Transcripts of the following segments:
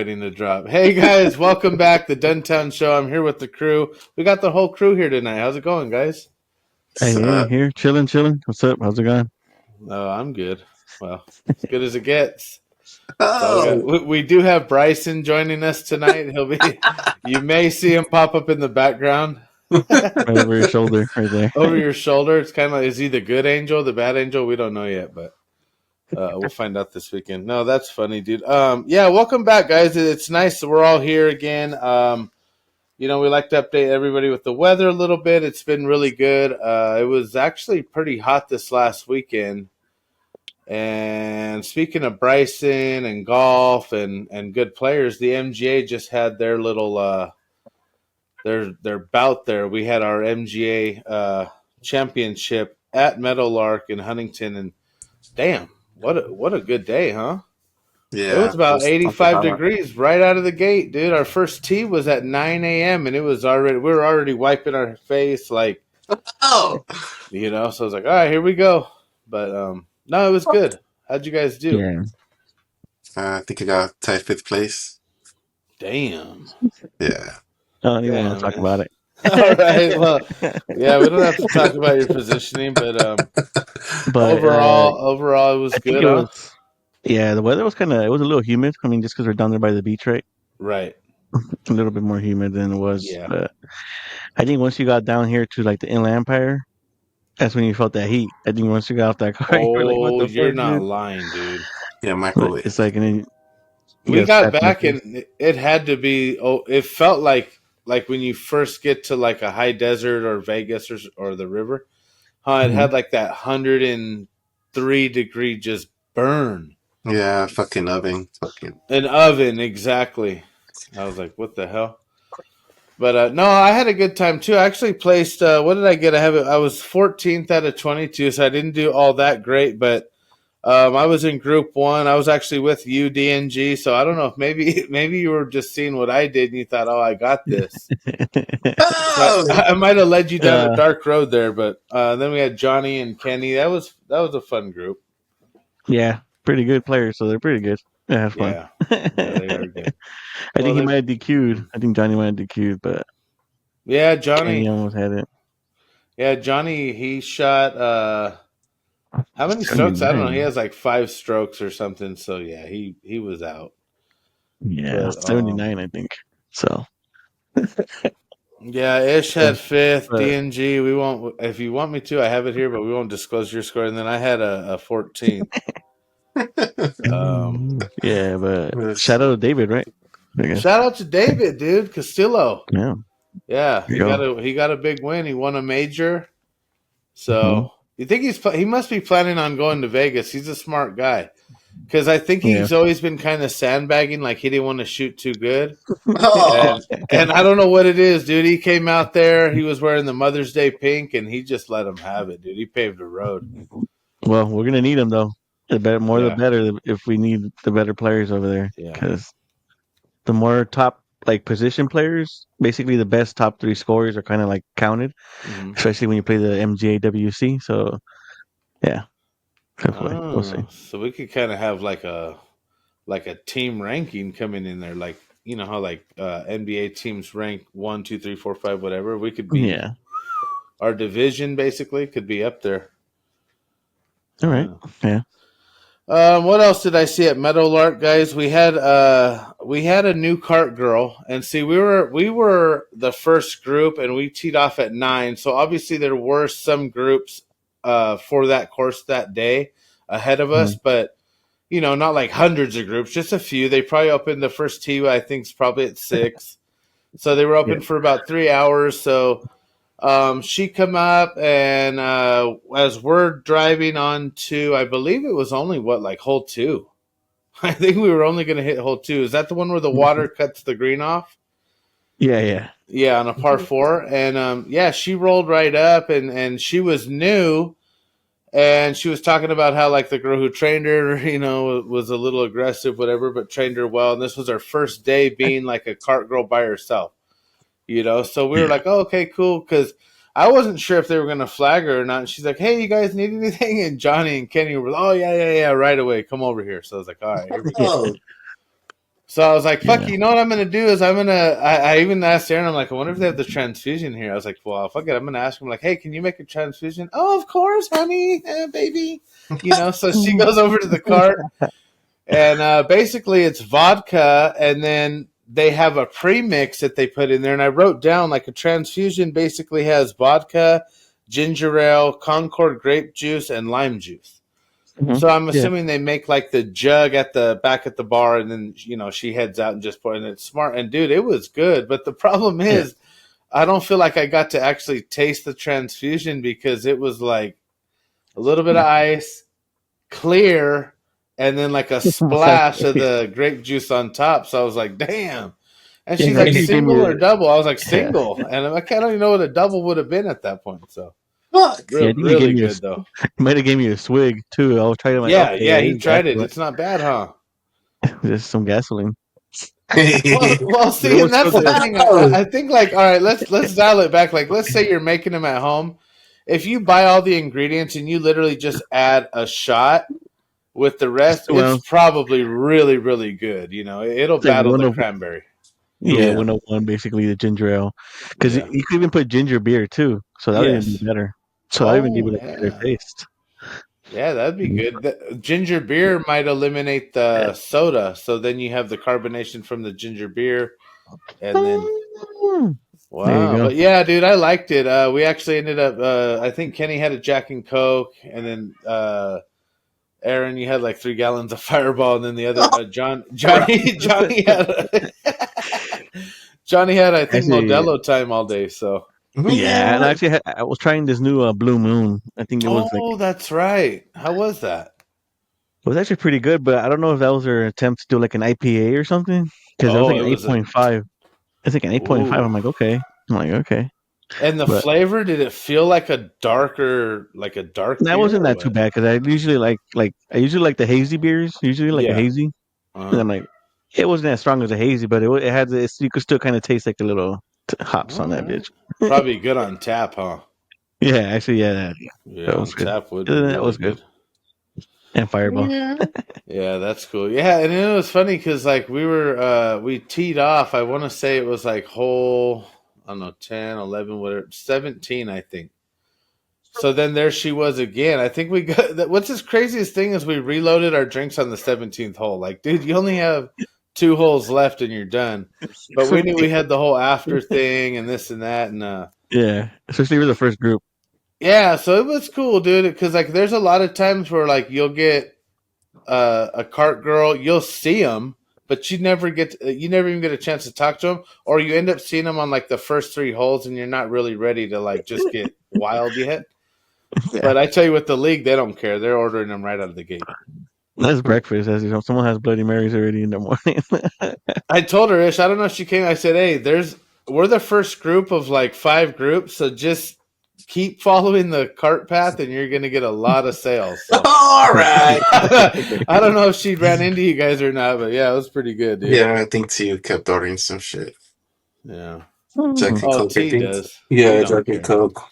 happening to drop. Hey guys, welcome back. The Duntown Show. I'm here with the crew. We got the whole crew here tonight. How's it going, guys? Hey, here, chilling. What's up? How's it going? Oh, I'm good. Well, as good as it gets. So Oh, we do have Bryson joining us tonight. He'll be. You may see him pop up in the background Right over your shoulder, right there. over your shoulder. It's kind of like, is he the good angel, the bad angel? We don't know yet, but we'll find out this weekend. No, that's funny, dude. Yeah, welcome back, guys. It's nice that we're all here again. We like to update everybody with the weather a little bit. It's been really good. It was actually pretty hot this last weekend. And speaking of Bryson and golf and good players, the MGA just had their little their bout there. We had our MGA championship at Meadowlark in Huntington, and damn, what a good day, huh? It yeah. was about Just talk 85 about degrees right out of the gate, dude. Our first tee was at 9 a.m. and we were already wiping our face, like, Oh, So I was like, all right, here we go. But no, it was good. How'd you guys do? Yeah. I think I got tied fifth place. Damn. Yeah. I don't even want Damn, to talk man. about it. All right. Well, yeah, we don't have to talk about your positioning, but But overall, it was I think good, it huh? was. Yeah, the weather was it was a little humid. I mean, just because we're down there by the beach, right? Right. A little bit more humid than it was. Yeah. But I think once you got down here to like the Inland Empire, that's when you felt that heat. I think once you got off that car, you were like, "What Oh, the you're fuck, not dude?" lying, dude. Yeah, Like, it's microwave. like, and then you We got got slapped in the back face. and it had to be. Oh, it felt like when you first get to like a high desert or Vegas or the river, huh? It Mhm. had like that 103-degree just burn. Yeah, fucking oven. Fucking. An oven, exactly. I was like, what the hell? But no, I had a good time too. I actually placed. What did I get? I was 14th out of 22, so I didn't do all that great. But I was in Group 1. I was actually with you, DNG. So I don't know if maybe you were just seeing what I did and you thought, oh, I got this. So Oh, I might have led you down a uh, dark road there. But then we had Johnny and Kenny. That was a fun group. yeah, pretty good players, so they're pretty good. Yeah, it's fun. Yeah, yeah, they are good. I Well, think he they're might have DQ'd. I think Johnny might have DQ'd, but yeah, Kenny Johnny. almost had it. Yeah, Johnny. He shot. How many strokes? I don't know. He 79. has like 5 strokes or something. So yeah, he was out. Yeah, But 79, I think. So, yeah, Ish yeah, had fifth. but DNG. We won't. If you want me to, I have it here, but we won't disclose your score. And then I had a 14th. Um, yeah, but Yes. shout out to David, right? I guess. Shout out to David, dude, Castillo. Yeah, Yeah, there you go. he got a big win. He won a major. Hmm. So you think he must be planning on going to Vegas? He's a smart guy. Because I think Yeah. he's always been kind of sandbagging, like he didn't want to shoot too good. Oh, And I don't know what it is, dude. He came out there, he was wearing the Mother's Day pink, and he just let him have it, dude. He paved the road. Well, we're gonna need him though. The better, more the Yeah, better. If we need the better players over there, yeah. because the more top like position players, basically the best top three scorers are kind of like counted, Hmm. especially when you play the MGAWC. So yeah, definitely we'll see. Oh, so we could kind of have like a team ranking coming in there, like you know how like NBA teams rank 1, 2, 3, 4, 5, whatever. We could be Yeah. our division basically could be up there. All right. Yeah. What else did I see at Meadowlark, guys? We had a new cart girl, and see we were the first group, and we teed off at 9. So obviously there were some groups for that course that day ahead of us, Mhm. but not like hundreds of groups, just a few. They probably opened the first tee, I think, is probably at 6. So they were Yeah. open for about 3 hours. So she come up, and as we're driving on to, I believe it was only like hole 2. I think we were only going to hit hole 2. Is that the one where the water cuts the green off? Yeah. Yeah. Yeah, on a par 4. And yeah, she rolled right up, and she was new. And she was talking about how like the girl who trained her, was a little aggressive, whatever, but trained her well. And this was her first day being like a cart girl by herself. So we were Yeah. like, oh, okay, cool, because I wasn't sure if they were going to flag her or not. And she's like, hey, you guys need anything? And Johnny and Kenny were like, oh, yeah, right away, come over here. So I was like, all right, here we Yeah. go. oh, So I was like, fuck, Yeah. you know what I'm going to do is I even asked Aaron, I'm like, I wonder if they have the transfusion here. I was like, well, fuck it. I'm going to ask him, like, hey, can you make a transfusion? Oh, of course, honey, baby. So she goes over to the cart, and basically it's vodka, and then they have a premix that they put in there. And I wrote down, like, a transfusion basically has vodka, ginger ale, Concord grape juice, and lime juice. So I'm Yeah. assuming they make like the jug at the back at the bar, and then she heads out and just put it. And it's smart. And dude, it was good. But the problem is, I don't feel like I got to actually taste the transfusion because it was like a little bit of ice, clear, and then like a splash of the grape juice on top. So I was like, damn. And she's like, single or double? I was like, single. And I don't even know what a double would have been at that point. So Fuck. Yeah, I think really good though. He might have gave me a swig too. I was trying to like, Yeah, okay, yeah, this he is tried it. gasoline. It's not bad, huh? This is some gasoline. Well, But see, it and was that's so the good. thing. I think, like, all right, let's dial it back. Like, let's say you're making them at home. If you buy all the ingredients and you literally just add a shot with the rest, Well, it's probably really, really good. It'll it's like battle the cranberry. yeah, 101 basically the ginger ale, because Yeah. you could even put ginger beer too, so that would even be Yes. better. So that even give Oh, it a better yeah. taste. Yeah, that'd be good. The ginger beer might eliminate the soda, so then you have the carbonation from the ginger beer, and then There you wow, go. but yeah, dude, I liked it. We actually ended up. I think Kenny had a Jack and Coke, and then Aaron, you had like 3 gallons of Fireball, and then the other Johnny had Johnny had I think Actually, Modelo time all day. So yeah, and Yeah. actually, I was trying this new Blue Moon. I think it was like oh, that's right. How was that? it was actually pretty good, but I don't know if that was their attempt to do like an IPA or something, because it was Oh, like it an was a 8.5. It's like an 8.5. ooh, I'm like, okay. I'm like, okay. and the But flavor, did it feel like a dark that beer wasn't or that too what? bad because I usually I usually like the hazy beers, usually like a Yeah. hazy. And Uh-huh. I'm like, it wasn't as strong as a hazy, but it had this. You could still kind of taste like the little hops All on that right. bitch. Probably good on tap, huh? Yeah, actually, yeah, Yeah, that was on good. tap would be That really was good. good. And Fireball. Yeah. Yeah, that's cool. Yeah, and it was funny because like we teed off. I want to say it was like hole, I don't know, 10, 11, whatever, 17, I think. So then there she was again. I think we got. What's this craziest thing is we reloaded our drinks on the 17th hole. Like, dude, you only have 2 holes left and you're done. But we knew we had the whole after thing and this and that, and Yeah, especially with the first group. yeah. So it was cool, dude. Because like, there's a lot of times where like you'll get a cart girl, you'll see them, but you never even get a chance to talk to them, or you end up seeing them on like the first 3 holes, and you're not really ready to like just get wild yet. Yeah, But I tell you, with the league, they don't care. They're ordering them right out of the gate. that's breakfast. As you know, someone has Bloody Marys already in the morning. I told her, Ish, I don't know if she came. I said, hey, we're the first group of like 5 groups, so just keep following the cart path, and you're gonna get a lot of sales. So. All right. I don't know if she ran into you guys or not, but yeah, it was pretty good, dude. Yeah, I think T kept ordering some shit. Yeah. Jack and Oh, Coke, I T think. does. We Yeah, don't Jack and care. Coke.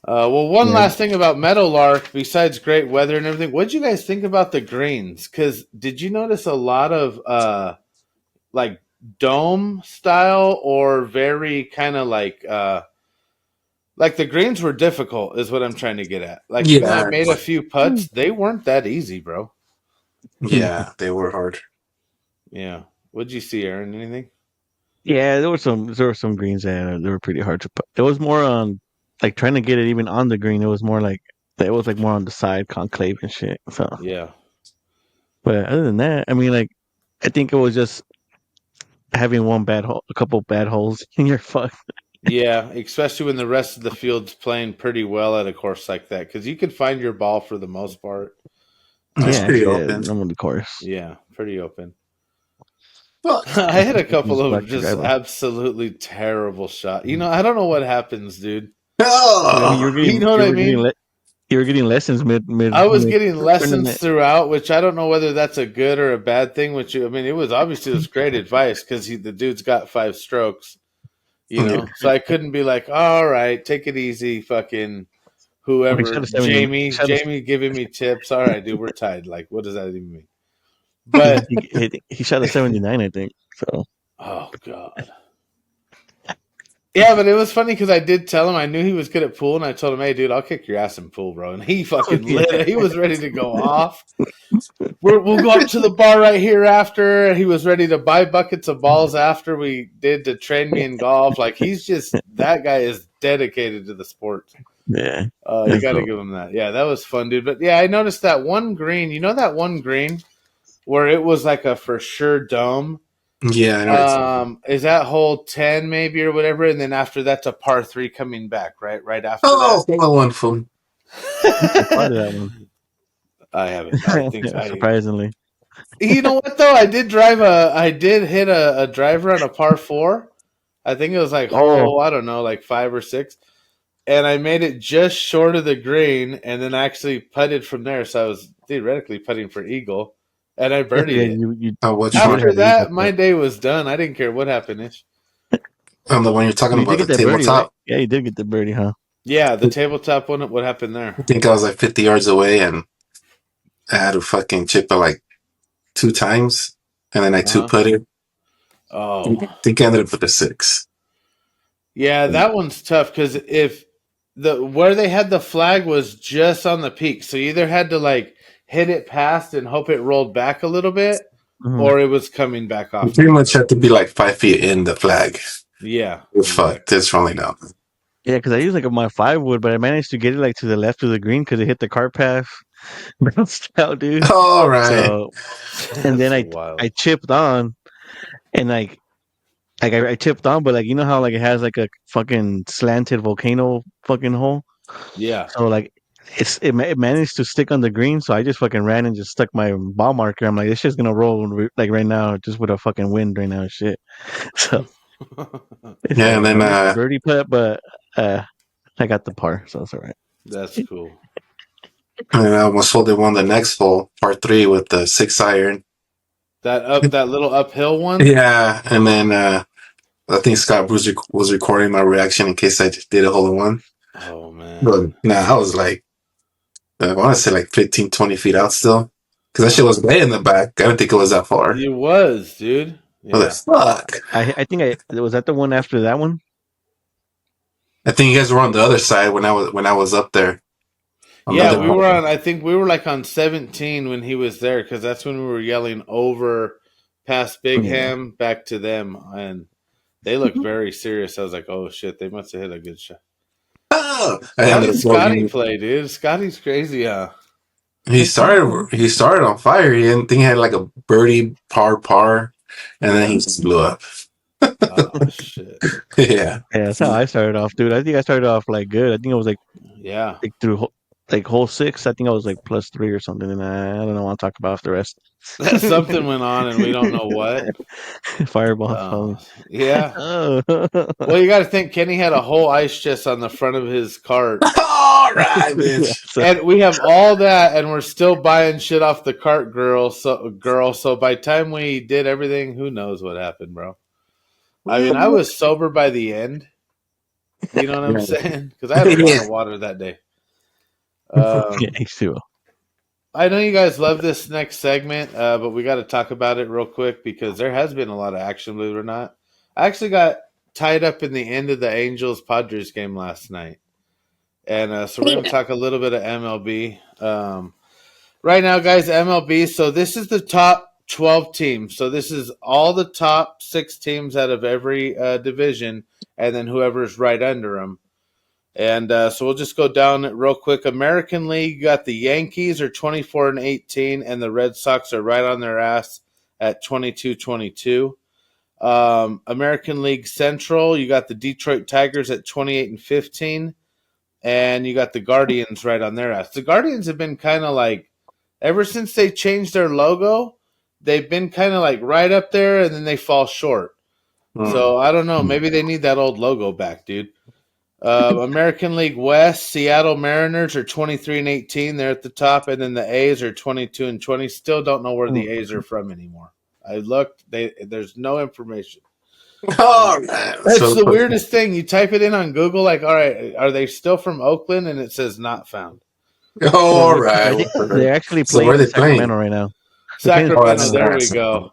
Well, one Yeah, last thing about Meadowlark, besides great weather and everything, what did you guys think about the greens? Because did you notice a lot of like dome style or very kind of like the greens were difficult, is what I'm trying to get at. Like when I Yeah. made a few putts, they weren't that easy, bro. Yeah, they were hard. Yeah. What'd you see, Aaron? Anything? yeah. There were some greens that they were pretty hard to put. It was more on like trying to get it even on the green. It was like more on the side concave and shit. So, Yeah. but other than that, I mean, like I think it was just having one bad hole, a couple bad holes, and you're fucked. Yeah, especially when the rest of the field's playing pretty well at a course like that, because you can find your ball for the most part. It's Yeah, pretty actually, yeah, open. I'm on the course. Yeah, pretty open. Fuck. I had a couple Just of black just driver. absolutely terrible shots. I don't know what happens, dude. I mean, Oh. You know what I mean? you were getting lessons I was mid getting lessons tournament. throughout, which I don't know whether that's a good or a bad thing. I mean, it was obviously this great advice because the dude's got 5 strokes, Yeah. So I couldn't be like, all right, take it easy, fucking I mean, whoever, shot a 70. Jamie giving me tips. All right, dude, we're tied. Like, what does that even mean? But he shot a 79, I think. So oh god. Yeah, but it was funny because I did tell him I knew he was good at pool, and I told him, "Hey, dude, I'll kick your ass in pool, bro." And he fucking yeah. lit it. He was ready to go off. We'll go up to the bar right here after. He was ready to buy buckets of balls after we did to train me in golf. Like he's just that guy is dedicated to the sport. Yeah. You got to give him that. Yeah, that was fun, dude. But yeah, I noticed that one green. You know that one green where it was like a for sure dome. Yeah, I know. Is that hole 10 maybe or whatever, and then after that's a par 3 coming back, right after Oh, one phone. That one. I haven't. I think surprisingly. You know what though? I did hit a driver on a par 4. I think it was like hole, I don't know, like 5 or 6, and I made it just short of the green, and then actually putted from there. So I was theoretically putting for eagle, and I birdied it. After that, my day was done. I didn't care what happened. The one you're talking about, the tabletop. Right? Yeah, you did get the birdie, huh? Yeah, the tabletop one. What happened there? I think I was like 50 yards away, and I had to fucking chip it like 2 times, and then I 2-putted. Oh, I think I ended up with a 6. Yeah, that one's tough because if where they had the flag was just on the peak, so you either had to like hit it past and hope it rolled back a little bit, or it was coming back off. You pretty much had to be like 5 feet in the flag. Yeah, fuck, it's rolling down. Yeah, because I used like my 5 wood, but I managed to get it like to the left of the green because it hit the cart path. Bounced out, dude. All right. So, and then I chipped on, and like I chipped on, but like you know how like it has like a fucking slanted volcano fucking hole. Yeah. So like it managed to stick on the green, so I just fucking ran and just stuck my ball marker. I'm like, this shit's gonna roll like right now, just with a fucking wind right now, shit. So yeah, and then birdie putt, but I got the par, so it's all right. That's cool. And I almost folded one the next hole, par 3 with the 6 iron. That little uphill one. Yeah, and then I think Scott was recording my reaction in case I just did a hole in one. Oh man! But I was like, I want to say like 15, 20 feet out still, because that shit was way in the back. I didn't think it was that far. It was, dude. Yeah. I was like, fuck. I think was that the one after that one. I think you guys were on the other side when I was up there. Yeah, we were on. I think we were like on 17 when he was there, because that's when we were yelling over past Big Ham back to them, and they looked very serious. I was like, "Oh shit, they must have hit a good shot." Oh, how did Scotty play, dude? Scotty's crazy, huh? He started on fire. He didn't think he had like a birdie par, and then he just blew up. Oh shit! Yeah, that's how I started off, dude. I think I started off like good. I think it was like like through like hole 6. I think I was like +3 or something, and I don't know. I'll talk about the rest. Something went on, and we don't know what. Fireball. Yeah. Well, you got to think Kenny had a whole ice chest on the front of his cart. All right, bitch. And we have all that, and we're still buying shit off the cart girl. So by the time we did everything, who knows what happened, bro? I mean, I was sober by the end. You know what I'm saying? Because I had a lot of water that day. I know you guys love this next segment, but we got to talk about it real quick because there has been a lot of action, believe it or not. I actually got tied up in the end of the Angels-Padres game last night. And so we're going to talk a little bit of MLB. Right now, guys, MLB, so this is the top 12 teams. So this is all the top 6 teams out of every division, and then whoever's right under them. And so we'll just go down it real quick. American League, you got the Yankees are 24-18, and the Red Sox are right on their ass at 22-22. American League Central, you got the Detroit Tigers at 28-15, and you got the Guardians right on their ass. The Guardians have been kind of like, ever since they changed their logo, they've been kind of like right up there, and then they fall short. So I don't know. Maybe they need that old logo back, dude. American League West, Seattle Mariners are 23-18. They're at the top, and then the A's are 22-20. Still don't know where the A's are from anymore. I looked; there's no information. Oh, man. That's the weirdest thing. You type it in on Google, like, all right, are they still from Oakland? And it says not found. All right. They're actually playing in Sacramento right now. Sacramento. that's There we awesome. go.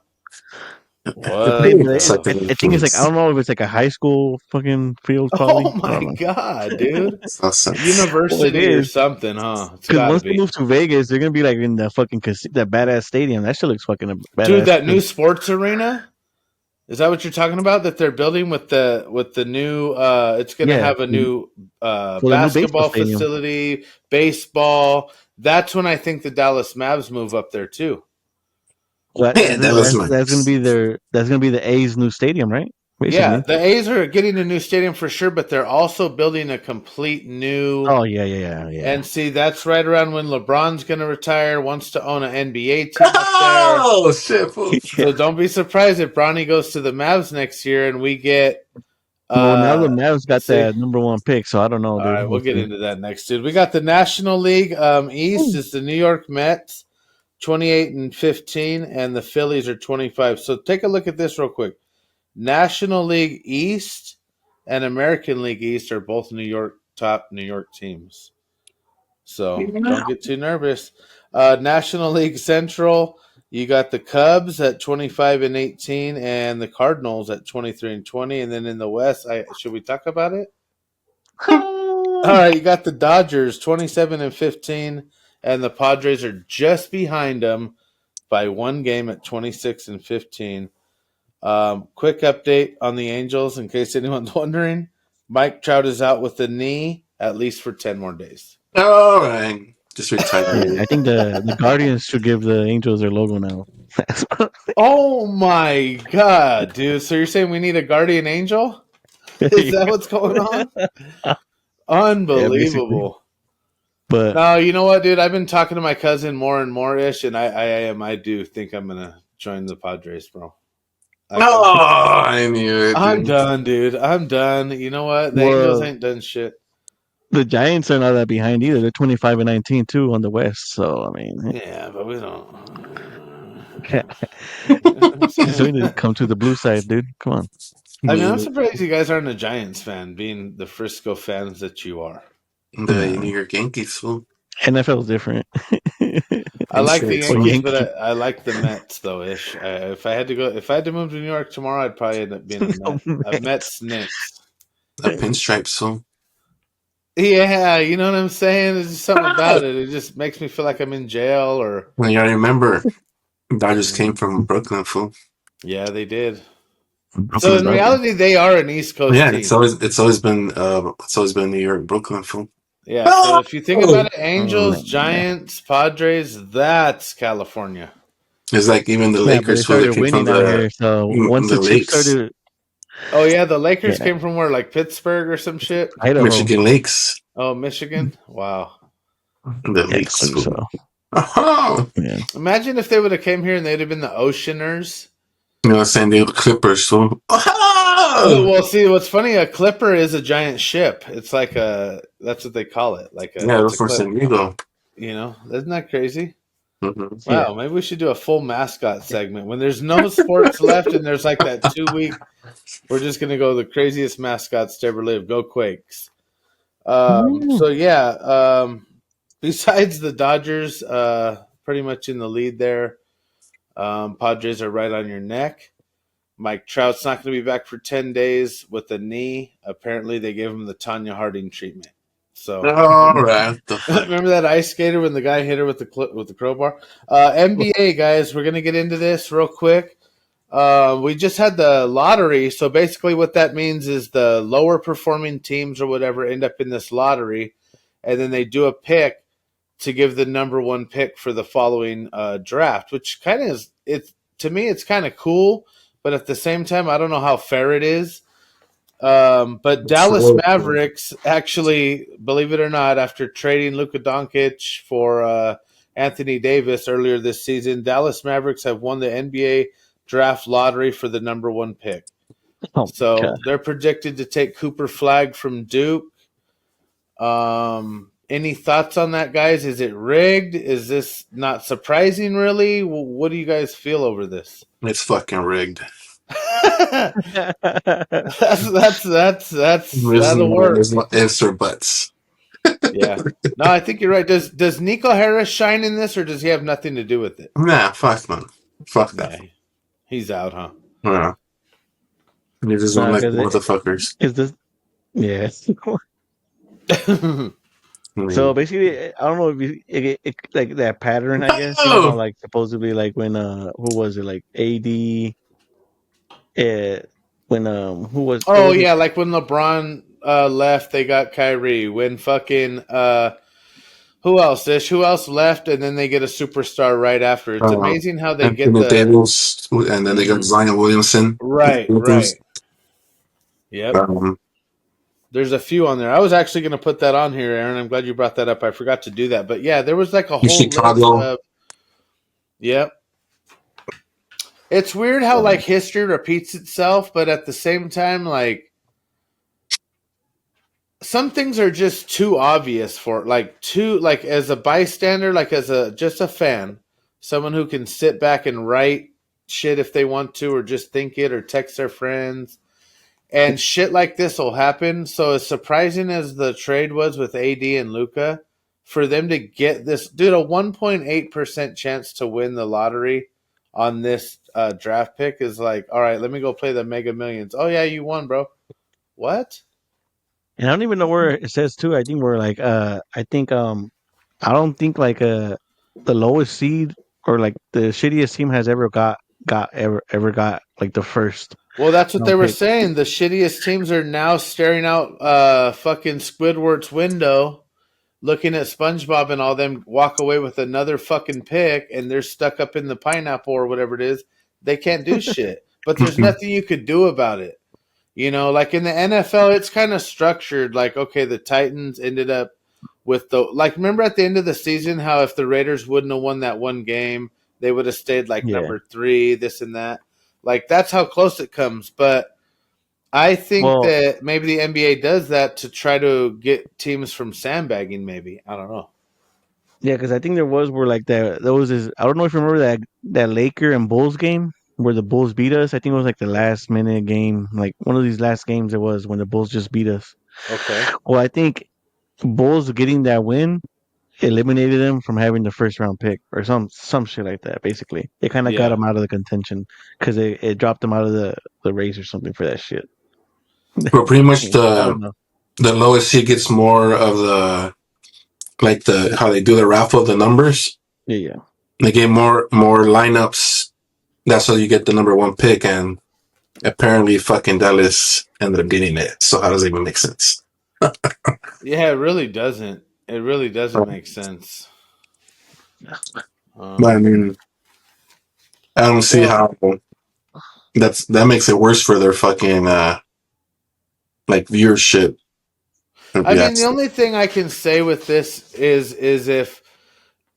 I What think it's like I don't know if it's like a high school fucking field probably. Oh I my don't know. god, dude! That's awesome. Well, it University or is something, huh? It's because got to once they be. move to Vegas, they're gonna be like in the fucking that badass stadium. That shit looks fucking Dude, badass. that new sports arena. Is that what you're talking about? That they're building with the new? It's going to Yeah, have a new for the new baseball basketball stadium. facility, baseball. That's when I think the Dallas Mavs move up there too. Well, Man, that was that's gonna nice. be that's gonna be the A's new stadium, right? Yeah, Basically. the A's are getting a new stadium for sure, but they're also building a complete new. Oh yeah. And see, that's right around when LeBron's going to retire. Wants to own an NBA team up there. Oh shit! Fool. So don't be surprised if Bronny goes to the Mavs next year and we get. Well, now the Mavs got See, that #1 pick, so I don't know, all dude. right, we'll We'll get see. into that next, dude. We got the National League East is the New York Mets, 28-15, and the Phillies are 25. So take a look at this real quick. National League East and American League East are both top New York teams. So don't get too nervous. National League Central, you got the Cubs at 25-18 and the Cardinals at 23-20. And then in the West, should we talk about it? All right, you got the Dodgers 27-15, and the Padres are just behind them by one game at 26-15. Quick update on the Angels, in case anyone's wondering. Mike Trout is out with the knee at least for 10 more days. All right, just retire. Yeah, I think the Guardians should give the Angels their logo now. Oh my god, dude! So you're saying we need a guardian angel? Is that what's going on? Yeah, basically. Unbelievable. But No, you know what, dude? I've been talking to my cousin more and more ish, and I do think I'm gonna join the Padres, bro. I knew it. I'm Dude. done, dude. I'm done. You know what? The Angels ain't done shit. the Giants are not that behind either. They're 25-19 too on the West. So I mean, Yeah, but we don't. so we need to come to the blue side, dude. Come on. I mean, I'm surprised you guys aren't a Giants fan, being the Frisco fans that you are. The New York Yankees. Fool. NFL is different. I like the Yankees, Yankee. but I like the Mets though. Ish. If I had to move to New York tomorrow, I'd probably end up being a Mets Knicks. The pinstripes. Fool. Yeah, you know what I'm saying. There's just something about it. It just makes me feel like I'm in jail, or Well, you gotta remember, Dodgers came from Brooklyn. Fool. yeah, they did. Brooklyn So in Dodgers. reality, they are an East Coast Yeah, team. it's always been New York, Brooklyn. Fool. Yeah. So if you think about it, Angels, man. Giants, Padres, that's California. It's like even the Yeah, but they Lakers, fool, they started came from winning out here. So once the chips lakes, started, Oh yeah, the Lakers came from where, like Pittsburgh or some shit. Idaho. Michigan lakes. Oh, Michigan. Wow. The lakes. I think so. Oh, Yeah. Imagine if they would have came here and they'd have been the Oceaners. you know, San Diego Clippers. So, Well, see, what's funny, a clipper is a giant ship. It's like that's what they call it. Like yeah, they're from San Diego. You know, isn't that crazy? Mm-hmm. Wow, maybe we should do a full mascot segment when there's no sports left and there's like that 2 week. We're just gonna go the craziest mascots to ever live. Go Quakes. So yeah. Besides the Dodgers, pretty much in the lead there. Padres are right on your neck. Mike Trout's not going to be back for 10 days with a knee. Apparently, they gave him the Tanya Harding treatment. So, all right. remember that ice skater when the guy hit her with the crowbar? NBA guys, we're going to get into this real quick. We just had the lottery, so basically, what that means is the lower performing teams or whatever end up in this lottery, and then they do a pick to give the number one pick for the following draft, which kind of is to me, it's kind of cool. But at the same time, I don't know how fair it is. But Dallas Mavericks actually, believe it or not, after trading Luka Doncic for Anthony Davis earlier this season, Dallas Mavericks have won the NBA draft lottery for the number one pick. So they're projected to take Cooper Flagg from Duke. Any thoughts on that, guys? Is it rigged? Is this not surprising, really? What do you guys feel over this? It's fucking rigged. that's that'll work. There's no ifs or buts. Yeah. No, I think you're right. Does Nico Harris shine in this, or does he have nothing to do with it? Nah, fuck man. Fuck that. Yeah, he's out, huh? Yeah. You just don't No, like because motherfuckers. it's this. Yeah. I So mean, basically, I don't know if like that pattern. I guess you know how oh! like supposedly like when who was it like AD when who was it Oh was it yeah, like when LeBron left, they got Kyrie. When fucking who else? Ish? Who else left? And then they get a superstar right after. It's amazing how they get Anthony the. Davis, and then they got Mhm. Zion Williamson. Right, right. Yep. Um, There's a few on there. I was actually going to put that on here, Aaron. I'm glad you brought that up. I forgot to do that, but yeah, there was like a in whole list Chicago. of. Yep. It's weird how like history repeats itself, but at the same time, like some things are just too obvious for like too like as a bystander, like as a just a fan, someone who can sit back and write shit if they want to, or just think it, or text their friends, and shit like this will happen. So as surprising as the trade was with AD and Luca, for them to get this dude a 1.8% chance to win the lottery on this draft pick is like, all right, let me go play the Mega Millions. Oh yeah, you won, bro. What? and I don't even know where it says too. I think we're like I think I don't think like the lowest seed or like the shittiest team has ever got ever got like the first Well, that's what they round were pick. saying. The shittiest teams are now staring out fucking Squidward's window, looking at SpongeBob and all them walk away with another fucking pick, and they're stuck up in the pineapple or whatever it is. They can't do shit. But there's nothing you could do about it. You know, like in the NFL, it's kind of structured. Like, okay, the Titans ended up with the like. Remember at the end of the season, how if the Raiders wouldn't have won that one game, they would have stayed like Yeah. number 3, this and that. Like that's how close it comes. But I think Well, that maybe the NBA does that to try to get teams from sandbagging. Maybe I don't know. yeah, because I think there was where like that there was this. I don't know if you remember that Laker and Bulls game where the Bulls beat us. I think it was like the last minute game, like one of these last games it was when the Bulls just beat us. Okay. Well, I think Bulls getting that win eliminated them from having the first round pick or some shit like that. Basically, it kind of got Yeah. them out of the contention because it dropped them out of the race or something for that shit. but pretty much I don't know. the lowest seed gets more of the like the how they do the raffle, the numbers. Yeah, yeah. They get more lineups. That's how you get the number one pick, and apparently fucking Dallas ended up getting it. So how does it even make sense? Yeah. It really doesn't. It really doesn't make sense. But I Um, mean, I don't see well, how that makes it worse for their fucking like viewership. If I you mean, the ask me. only thing I can say with this is if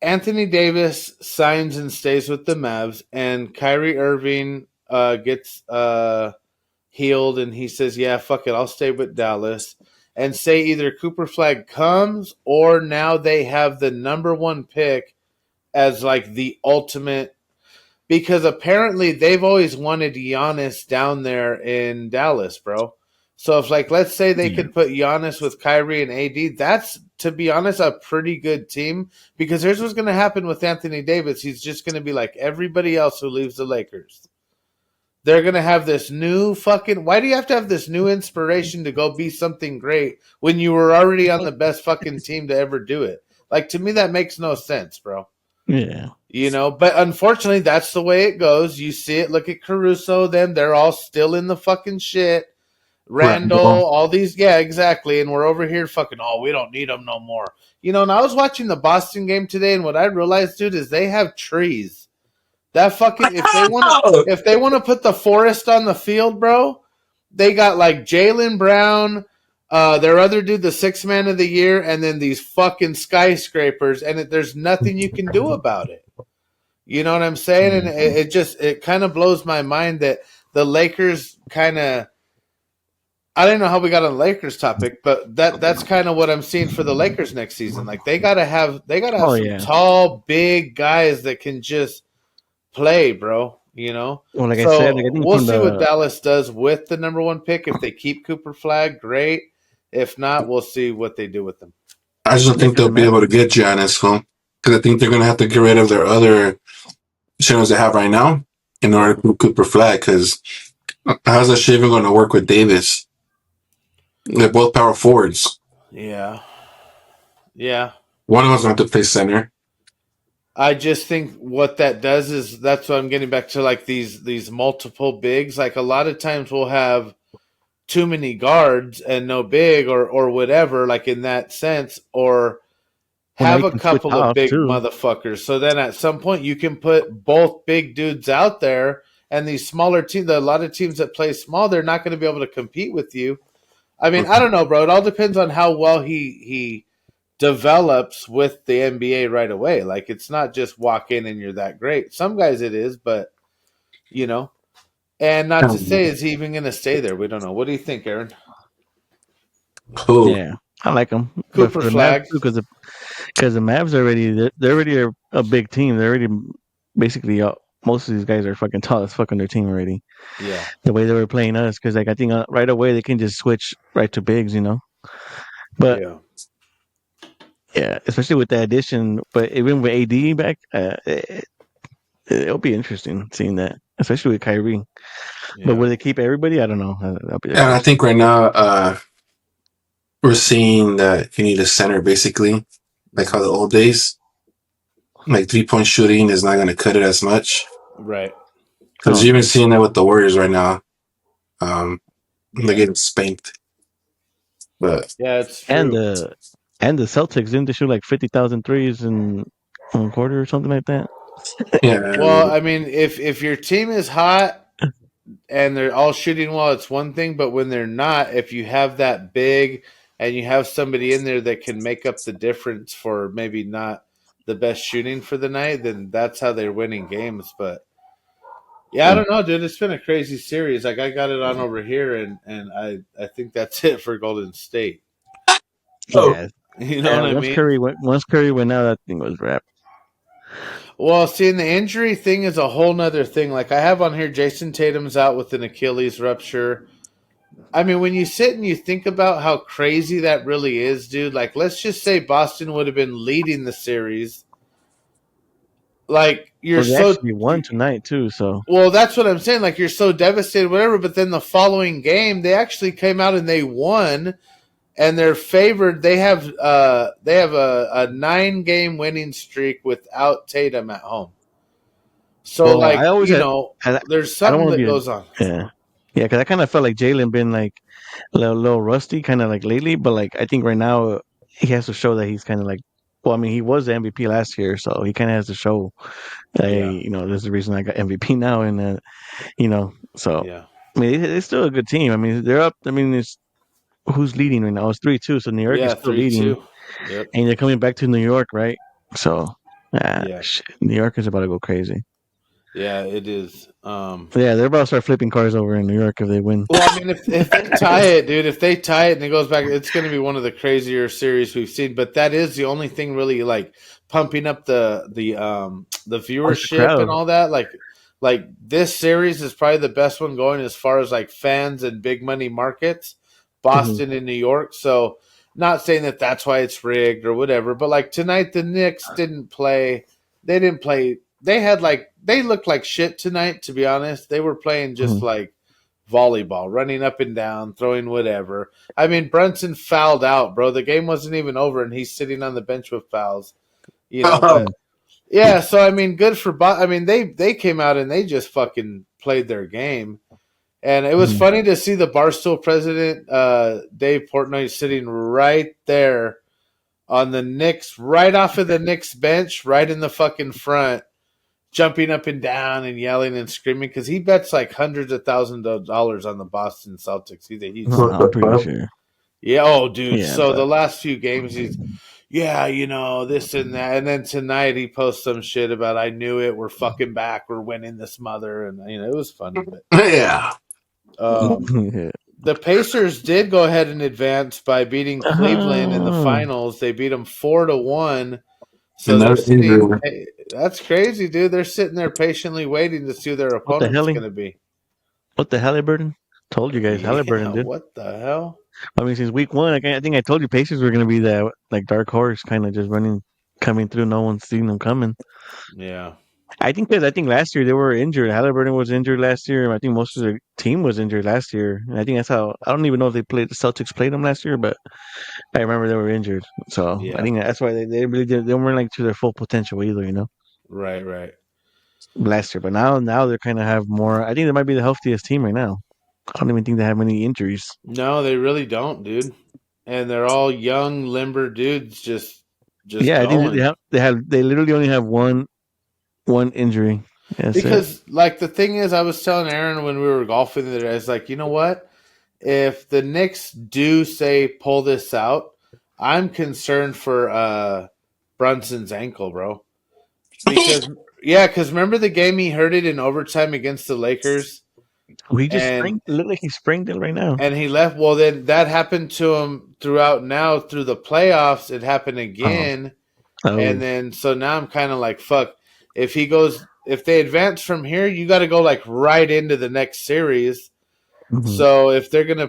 Anthony Davis signs and stays with the Mavs, and Kyrie Irving gets healed, and he says, "Yeah, fuck it, I'll stay with Dallas." And say either Cooper Flag comes, or now they have the number one pick as like the ultimate, because apparently they've always wanted Giannis down there in Dallas, bro. So if like let's say they Yeah. could put Giannis with Kyrie and AD, that's to be honest a pretty good team, because here's what's going to happen with Anthony Davis. He's just going to be like everybody else who leaves the Lakers. They're going to have this new fucking, why do you have to have this new inspiration to go be something great when you were already on the best fucking team to ever do it? Like to me that makes no sense, bro. Yeah. You know, but unfortunately, that's the way it goes. You see it. Look at Caruso. Them, they're all still in the fucking shit. Randall, Randall. all these, yeah, exactly. And we're over here fucking. Oh, we don't need them no more. You know. And I was watching the Boston game today, and what I realized, dude, is they have trees. That fucking Oh! if they want to put the forest on the field, bro, they got like Jalen Brown, their other dude, the 6th man of the year, and then these fucking skyscrapers, and there's nothing you can do about it. You know what I'm saying? And Mhm. it kind of blows my mind that the Lakers kind of, I don't know how we got on the Lakers topic, but that's kind of what I'm seeing for the Lakers next season. Like they gotta have Oh some yeah. tall, big guys that can just play, bro. You know. Well, like I said, like I So think we'll from see what the Dallas does with the number one pick. If they keep Cooper Flag, great. If not, we'll see what they do with them. I just don't think they'll be able to get Giannis home because I think they're gonna have to get rid of their other channels they have right now in order to Cooper Flag. Because how's that shit even going to work with Davis? They're both power forwards. Yeah. One of them's going to play center. I just think what that does is that's what I'm getting back to, like these multiple bigs. Like a lot of times we'll have too many guards and no big or whatever, like in that sense, or have a couple of big motherfuckers. So then at some point you can put both big dudes out there, and these smaller teams, a lot of teams that play small, they're not going to be able to compete with you. I mean, I don't know, bro. It all depends on how well he develops with the NBA right away. Like, it's not just walk in and you're that great. Some guys it is, but, you know. And not to say, is he even going to stay there? We don't know. What do you think, Aaron? Cool. Yeah, I like him. Cooper Flag. Because the Mavs they're already a big team. They're already basically most of these guys are fucking tall as fuck on their team already. Yeah. The way they were playing us, because like I think right away they can just switch right to bigs, you know. But yeah, especially with the addition. But even with AD back, it'll be interesting seeing that, especially with Kyrie. Yeah. But will they keep everybody? I don't know. And I think right now we're seeing that you need a center, basically, like how the old days. Like 3-point shooting is not going to cut it as much, right? Because you're even seeing that with the Warriors right now. They're getting spanked. But yeah, it's true. And the Celtics didn't they shoot like 50,000 threes in one quarter or something like that? Yeah. Well, I mean, if your team is hot and they're all shooting well, it's one thing. But when they're not, if you have that big and you have somebody in there that can make up the difference for maybe not the best shooting for the night, then that's how they're winning games. But yeah, I don't know, dude. It's been a crazy series. Like, I got it on over here, and I think that's it for Golden State. Yeah, you know what I mean. Once Curry went out, that thing was wrapped. Well, seeing the injury thing is a whole nother thing. Like, I have on here, Jason Tatum's out with an Achilles rupture. I mean, when you sit and you think about how crazy that really is, dude, like, let's just say Boston would have been leading the series. Like, they actually won tonight, too, so. Well, that's what I'm saying. Like, you're so devastated, whatever, but then the following game, they actually came out and they won, and they're favored. They have a 9-game winning streak without Tatum at home. So, there's something that goes on. Yeah, because I kind of felt like Jalen been like a little rusty, kind of like lately. But like I think right now he has to show that he's kind of like. Well, I mean, he was the MVP last year, so he kind of has to show. Hey, there's the reason I got MVP now, and so. Yeah. I mean, it's still a good team. I mean, they're up. I mean, it's who's leading right now? It's 3-2, so New York is still leading. Yep. And they're coming back to New York, right? So, shit, New York is about to go crazy. Yeah, it is. They're about to start flipping cars over in New York if they win. Well, I mean, if they tie it, dude, if they tie it and it goes back, it's going to be one of the crazier series we've seen. But that is the only thing really like pumping up the viewership and all that. Like this series is probably the best one going as far as like fans and big money markets, Boston and New York. So, not saying that that's why it's rigged or whatever, but like tonight the Knicks didn't play. They didn't play. They looked like shit tonight, to be honest. They were playing just like volleyball, running up and down, throwing whatever. I mean, Brunson fouled out, bro. The game wasn't even over, and he's sitting on the bench with fouls. But yeah, so I mean, good for I mean, they came out and they just fucking played their game. And it was funny to see the Barstool president, Dave Portnoy, sitting right there on the Knicks, right off of the Knicks bench, right in the fucking front, jumping up and down and yelling and screaming because he bets like hundreds of thousands of dollars on the Boston Celtics. He's I'm pretty sure. Yeah, oh, dude. Yeah, so the last few games, he's, this and that. And then tonight he posts some shit about, I knew it, we're fucking back, we're winning this mother. And, it was funny. But, yeah. The Pacers did go ahead and advance by beating Cleveland in the finals. They beat them 4-1. So that's crazy, dude. They're sitting there patiently waiting to see who their opponent's going to be. What the Halliburton? Told you guys, Halliburton, dude. What the hell? I mean, since week one, I think I told you Pacers were going to be that like dark horse, kind of just coming through. No one's seen them coming. Yeah. I think last year they were injured. Halliburton was injured last year. I think most of the team was injured last year. And I think that's how. I don't even know if the Celtics played them last year, but I remember they were injured. So I Yeah. think that's why they really did. They weren't like to their full potential either. Right. Right. Last year, but now they're kind of have more. I think they might be the healthiest team right now. I don't even think they have any injuries. No, they really don't, dude. And they're all young, limber dudes, just Yeah, I think that going. they literally only have one injury. That's it. Because, like, the thing is, I was telling Aaron when we were golfing the other day, I was like, you know what? If the Knicks do say pull this out, I'm concerned for Brunson's ankle, bro. Because because remember the game he hurt it in overtime against the Lakers, Oh, he just and sprained. It looked like he sprained it right now. he left. Well, then that happened to him throughout. Now through the playoffs, it happened Oh, again, and oh, then so now I'm kind of like, fuck. If they advance from here, you got to go like right into the next series. mhm. So if they're gonna,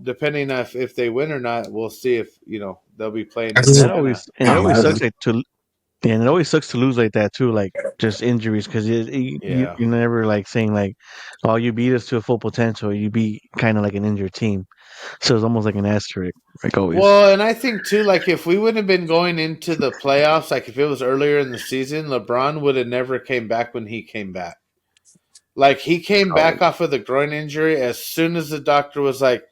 depending on if they win or not, we'll see if they'll be playing That's And just that Indiana. always and it always sucks like to and it always sucks to lose like that too, like just injuries because Yeah. you're never like saying like, oh, you beat us to a full potential. You beat kind of like an injured team, so it's almost like an asterisk, like always. Well, and I think too, like if we would have been going into the playoffs, like if it was earlier in the season, LeBron would have never came back when he came back. Like he came back off of the groin injury as soon as the doctor was like,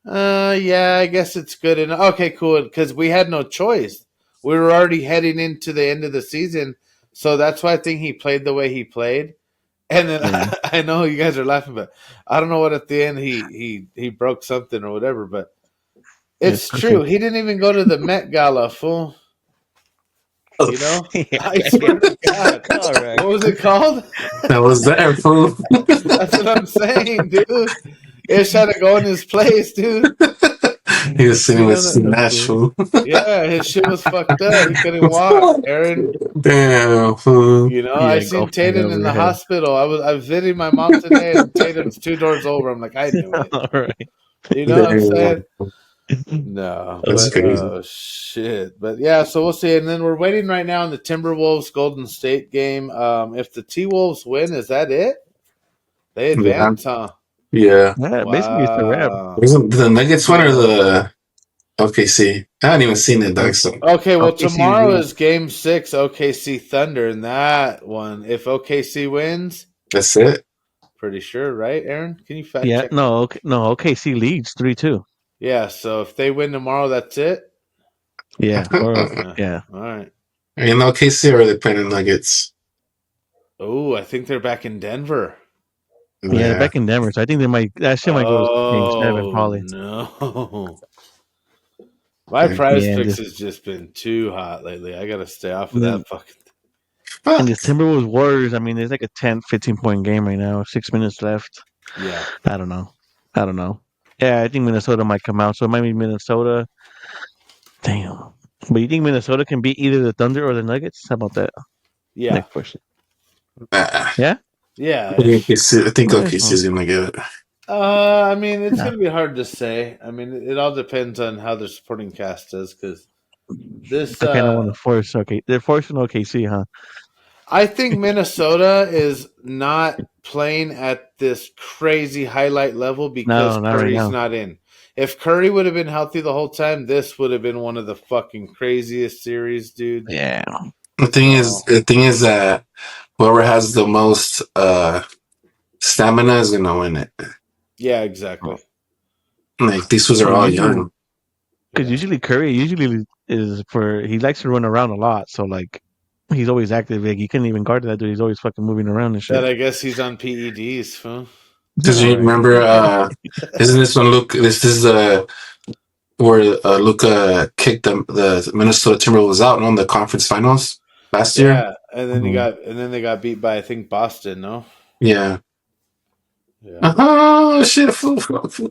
yeah, I guess it's good. And okay, cool. Because we had no choice. We were already heading into the end of the season. So that's why I think he played the way he played. And then Yeah, I know you guys are laughing, but I don't know what at the end he broke something or whatever, but yeah, it's true. He didn't even go to the Met Gala, fool. You know? yeah, I yeah, yeah. swear to God. All right. What was it called? that was there, fool. That's what I'm saying, dude. It's trying to go in his place, dude. He was sitting You with know that? That's Nash, cool. fool. Yeah, his shit was fucked up. He couldn't walk, Aaron. Damn, fool. I Yeah, seen golfing Tatum over in your the head. hospital. I was visiting my mom today, and Tatum's 2 doors over. I'm like, I knew it. All right. You know what I'm saying? Damn. No, That's but crazy. shit. But yeah, so we'll see. And then we're waiting right now on the Timberwolves Golden State game. If the T Wolves win, is that it? They Yeah. advance, huh? Yeah. Yeah, basically it's a wrap. Wow. Wasn't the Nuggets one or Yeah. the OKC? I haven't even seen it, dog. So Okay, well OKC tomorrow lead. is Game 6, OKC Thunder, and that one. If OKC wins, that's it. pretty sure, right, Aaron? Can you fact Yeah, check me? no, no, OKC leads 3-2. Yeah. So if they win tomorrow, that's it. Yeah, or Yeah. yeah, All right. In OKC or are they playing the Nuggets? Oh, I think they're back in Denver. yeah. They're Yeah. back in Denver, so I think that shit might go to game seven, Oh probably. no. My Okay. prize Yeah, picks has just been too hot lately. I gotta stay off of and then that fucking and Fuck. this Timberwolves Warriors. I mean, there's like a 10, 15 point game right now. 6 minutes left. Yeah. I don't know. I don't know. Yeah, I think Minnesota might come out. So it might be Minnesota. Damn. But you think Minnesota can beat either the Thunder or the Nuggets? How about that? Yeah. Next question. Nah. Yeah. Yeah, ish. I think Okay. OKC is gonna get it. I mean, it's Yeah. gonna be hard to say. I mean, it all depends on how their supporting cast is, because this I kind of want to force. Okay, they're forcing OKC, huh? I think Minnesota is not playing at this crazy highlight level because No, not right Curry's now. not in. If Curry would have been healthy the whole time, this would have been one of the fucking craziest series, dude. Yeah. So, The thing is that whoever has the most stamina is gonna win it. yeah, exactly. Like these fools are And all usually, young. because Yeah. usually Curry usually is for he likes to run around a lot. So like, he's always active. Like you couldn't even guard that dude. He's always fucking moving around and That shit. I guess he's on PEDs, fool. Because All you right. remember, isn't this when Luke? This is where Luca kicked the Minnesota Timberwolves out on the conference finals last year. Yeah, and then Mhm. they got beat by I think Boston, no? Yeah. Yeah. Oh shit! Fool. Well,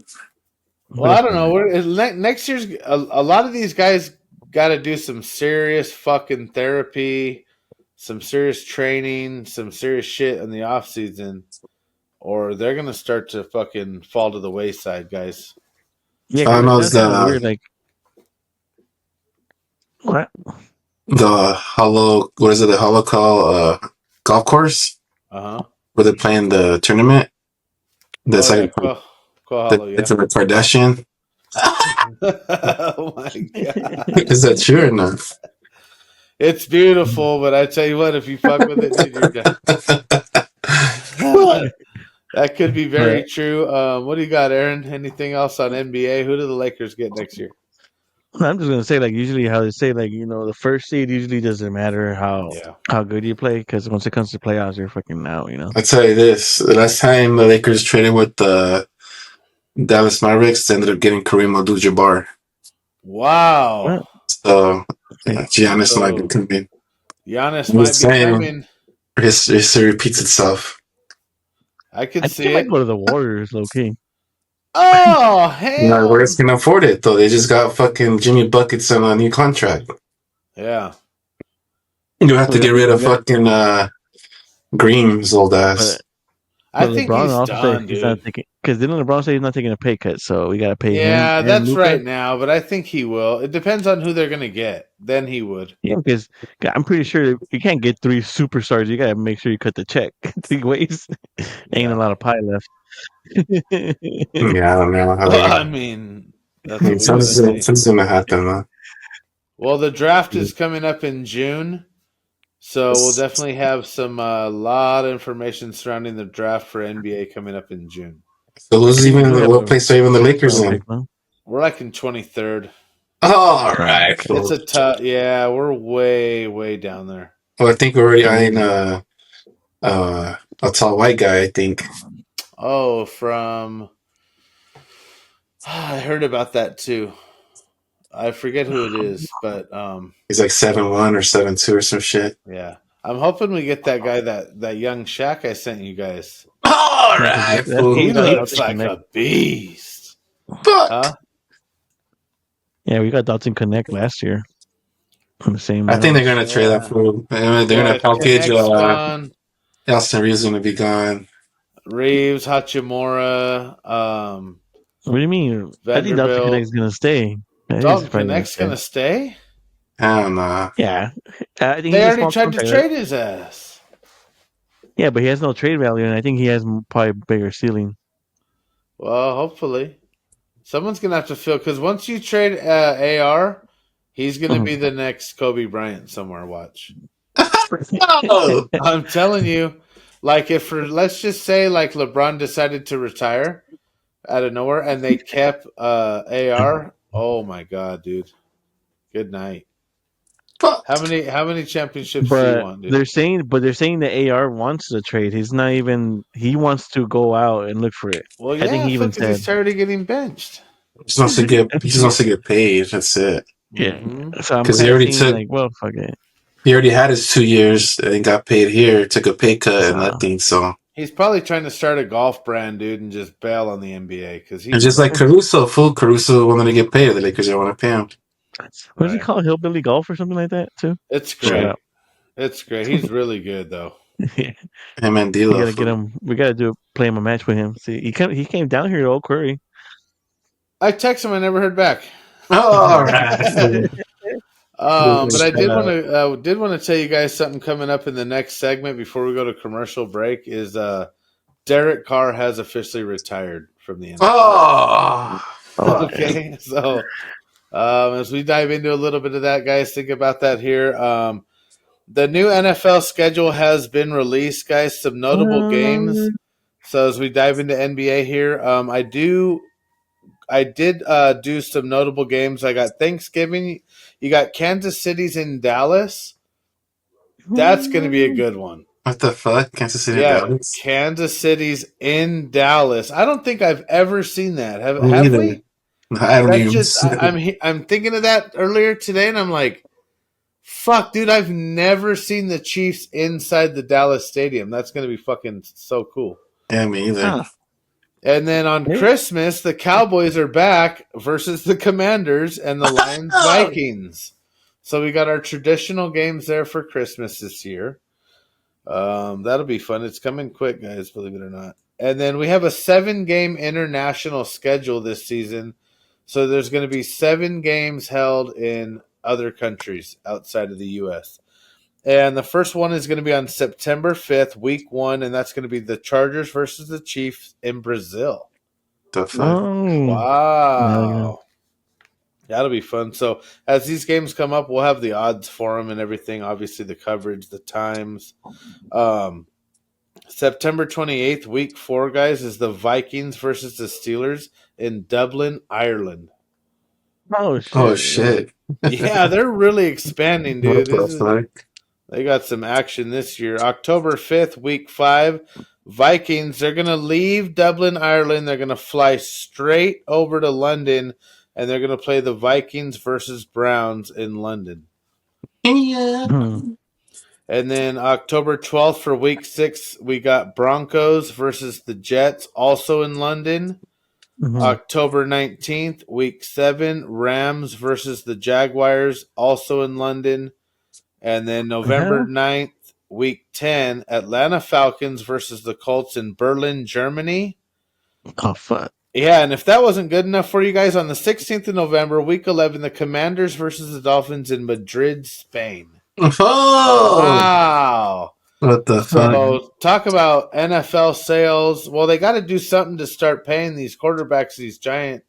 But I it's don't know. fine. Next year's a lot of these guys got to do some serious fucking therapy, some serious training, some serious shit in the off season, or they're gonna start to fucking fall to the wayside, guys. Yeah, I because don't know. It's that's kind of weird. Like, what? the hollow. What is it? The hollow call golf course Uh where they're playing the tournament. huh. Oh That's yeah, like Quail Hollow, yeah. it's a Kardashian. Oh my god, Is that true or not? it's beautiful, but I tell you what, if you fuck with it, dude, you're done. That could be very But true. What do you got, Aaron? Anything else on NBA? Who do the Lakers get next year? I'm just gonna say, like, usually how they say, like, the first seed usually doesn't matter Yeah. how good you play, because once it comes to playoffs, you're fucking out. I'll tell you this: the last time the Lakers traded with the Dallas Mavericks, they ended up getting Kareem Abdul-Jabbar. Wow. Well, So Giannis might be So coming. Giannis I'm might just be saying, coming. history repeats itself. I could I think see it might it. go to the Warriors, low key. Oh You know, hell. Warriors can afford it though. They just got fucking Jimmy buckets on a new contract. Yeah. You have to We get got, rid we of got, fucking Green's old but ass. I but think LeBron he's also said done, he's not dude. taking, because didn't LeBron say he's not taking a pay cut, so we gotta pay him Yeah, and that's Luca. right now, but I think he will. It depends on who they're gonna get. Then he would. Yeah, because I'm pretty sure you can't get three superstars. You gotta make sure you cut the check 3 ways. Ain't a Yeah. lot of pie left. Yeah, I don't know how Well, they're I gonna. mean, I that's mean, what we gotta see. something's gonna happen, huh? Well, the draft is coming up in June, so we'll So definitely have some lot of information surrounding the draft for NBA coming up in June. I who's think we do even have what a place are even the first Lakers round pick, in? no? We're like in 23rd. All right, It's cool. a tough. Yeah, we're way, way down there. Well, I think we're already Yeah. eyeing a tall white guy. I think Oh, from I heard about that too. I forget who it is, but he's like 7'1" or 7'2" or some shit. yeah. I'm hoping we get that guy that young Shaq I sent you guys. All Yeah, because right, that's when He we fool. got looks Dalton like Connect. a beast. Fuck. Huh? Yeah, we got Dalton Connect last year on the same I think they're gonna trade that Yeah. fool. They're gonna Yeah, package. Connect's gone. Austin Reeves gonna be gone. Reeves, Hachimura, What do you mean? I think Dalton Connect Vanderbilt. is gonna stay. I think he's Dalton probably gonna Connect's stay. gonna stay? I don't know. Yeah, I think They he's a already small tried to contract. Right? trade his ass. Yeah, but he has no trade value, and I think he has probably bigger ceiling. Well, hopefully. Someone's gonna have to fill because once you trade AR, he's gonna be the next Kobe Bryant somewhere. Watch. Oh, I'm telling you, like if for let's just say like LeBron decided to retire out of nowhere and they kept AR. Oh my god, dude. Good night. fuck. How many championships do you But want, dude? they're saying the AR wants to trade. He's not even. He wants to go out and look for it. Well, I think yeah, he even fuck, because said, he's tired of getting benched. He just wants to get paid. That's it. yeah. Mm-hmm. So I'm Because kind of seeing like, well, fuck it. he already had his 2 years and got paid here. Took a pay cut and So nothing. So He's probably trying to start a golf brand, dude, and just bail on the NBA because and he's just like Caruso, fool. Caruso wanted to get paid. The Lakers didn't want to pay him. what does he right. call Hillbilly Golf or something like that too? It's Shout great. Yeah, out. It's great. He's really good though. Yeah. him and We D'Lo, gotta get fool. him. We gotta play him a match with him. See, he came down here to Old Quarry. I texted him. I never heard back. All right, fool. But I Shut up. did want to tell you guys something coming up in the next segment before we go to commercial break. Is Derek Carr has officially retired from the NFL. Oh, fuck. Okay, so as we dive into a little bit of that, guys, think about that here. The new NFL schedule has been released, guys. Some notable games. So as we dive into NBA here, I did do some notable games. I got Thanksgiving. You got Kansas City's in Dallas. That's going to be a good one. What the fuck? Kansas City and Yeah, Dallas? Kansas City's in Dallas. I don't think I've ever seen that. Me Have neither. we? I don't That's even. just I'm thinking of that earlier today, and I'm like, fuck, dude, I've never seen the Chiefs inside the Dallas stadium. That's going to be fucking so cool. Yeah, me either. Huh. And then on Christmas, the Cowboys are back versus the Commanders and the Lions Vikings. So we got our traditional games there for Christmas this year. That'll be fun. It's coming quick, guys, believe it or not. And then we have a 7-game international schedule this season. So there's going to be 7 games held in other countries outside of the U.S. And the first one is going to be on September 5th, week 1, and that's going to be the Chargers versus the Chiefs in Brazil. The fuck? Oh, Wow. That'll be fun. So as these games come up, we'll have the odds for them and everything. Obviously, the coverage, the times. September 28th, week 4, guys, is the Vikings versus the Steelers in Dublin, Ireland. oh Oh shit! shit! Yeah, they're really expanding, What dude. the fuck? They got some action this year. October 5th, week 5, Vikings, they're going to leave Dublin, Ireland. They're going to fly straight over to London, and they're going to play the Vikings versus Browns in London. Yeah. And then October 12th for week 6, we got Broncos versus the Jets, also in London. October 19th, week 7, Rams versus the Jaguars, also in London. And then November 9th, week 10, Atlanta Falcons versus the Colts in Berlin, Germany. Oh fuck! Yeah, and if that wasn't good enough for you guys, on the 16th of November, week 11, the Commanders versus the Dolphins in Madrid, Spain. Oh! Wow. What the fuck? So talk about NFL sales. Well, they got to do something to start paying these quarterbacks these giant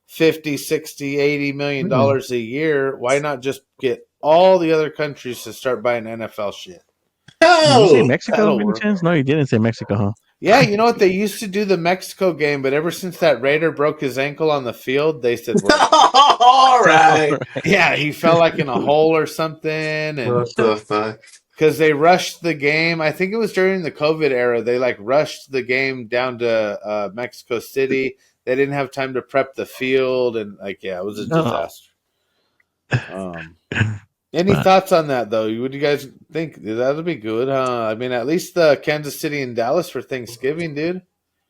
50, 60, 80 million dollars a year. Why not just get all the other countries to start buying NFL shit? Did you say Oh! Mexico? That'll Any work. chance? No, you didn't say Mexico, huh? Yeah, you know what? They used to do the Mexico game, but ever since that Raider broke his ankle on the field, they said, we're All right. yeah, he fell like in a hole or something. And What the fuck? because they rushed the game. I think it was during the COVID era. They like rushed the game down to Mexico City. They didn't have time to prep the field, and like, yeah, it was a disaster. Any thoughts on that though? What do you guys think? That'll be good, huh? I mean, at least Kansas City and Dallas for Thanksgiving, dude.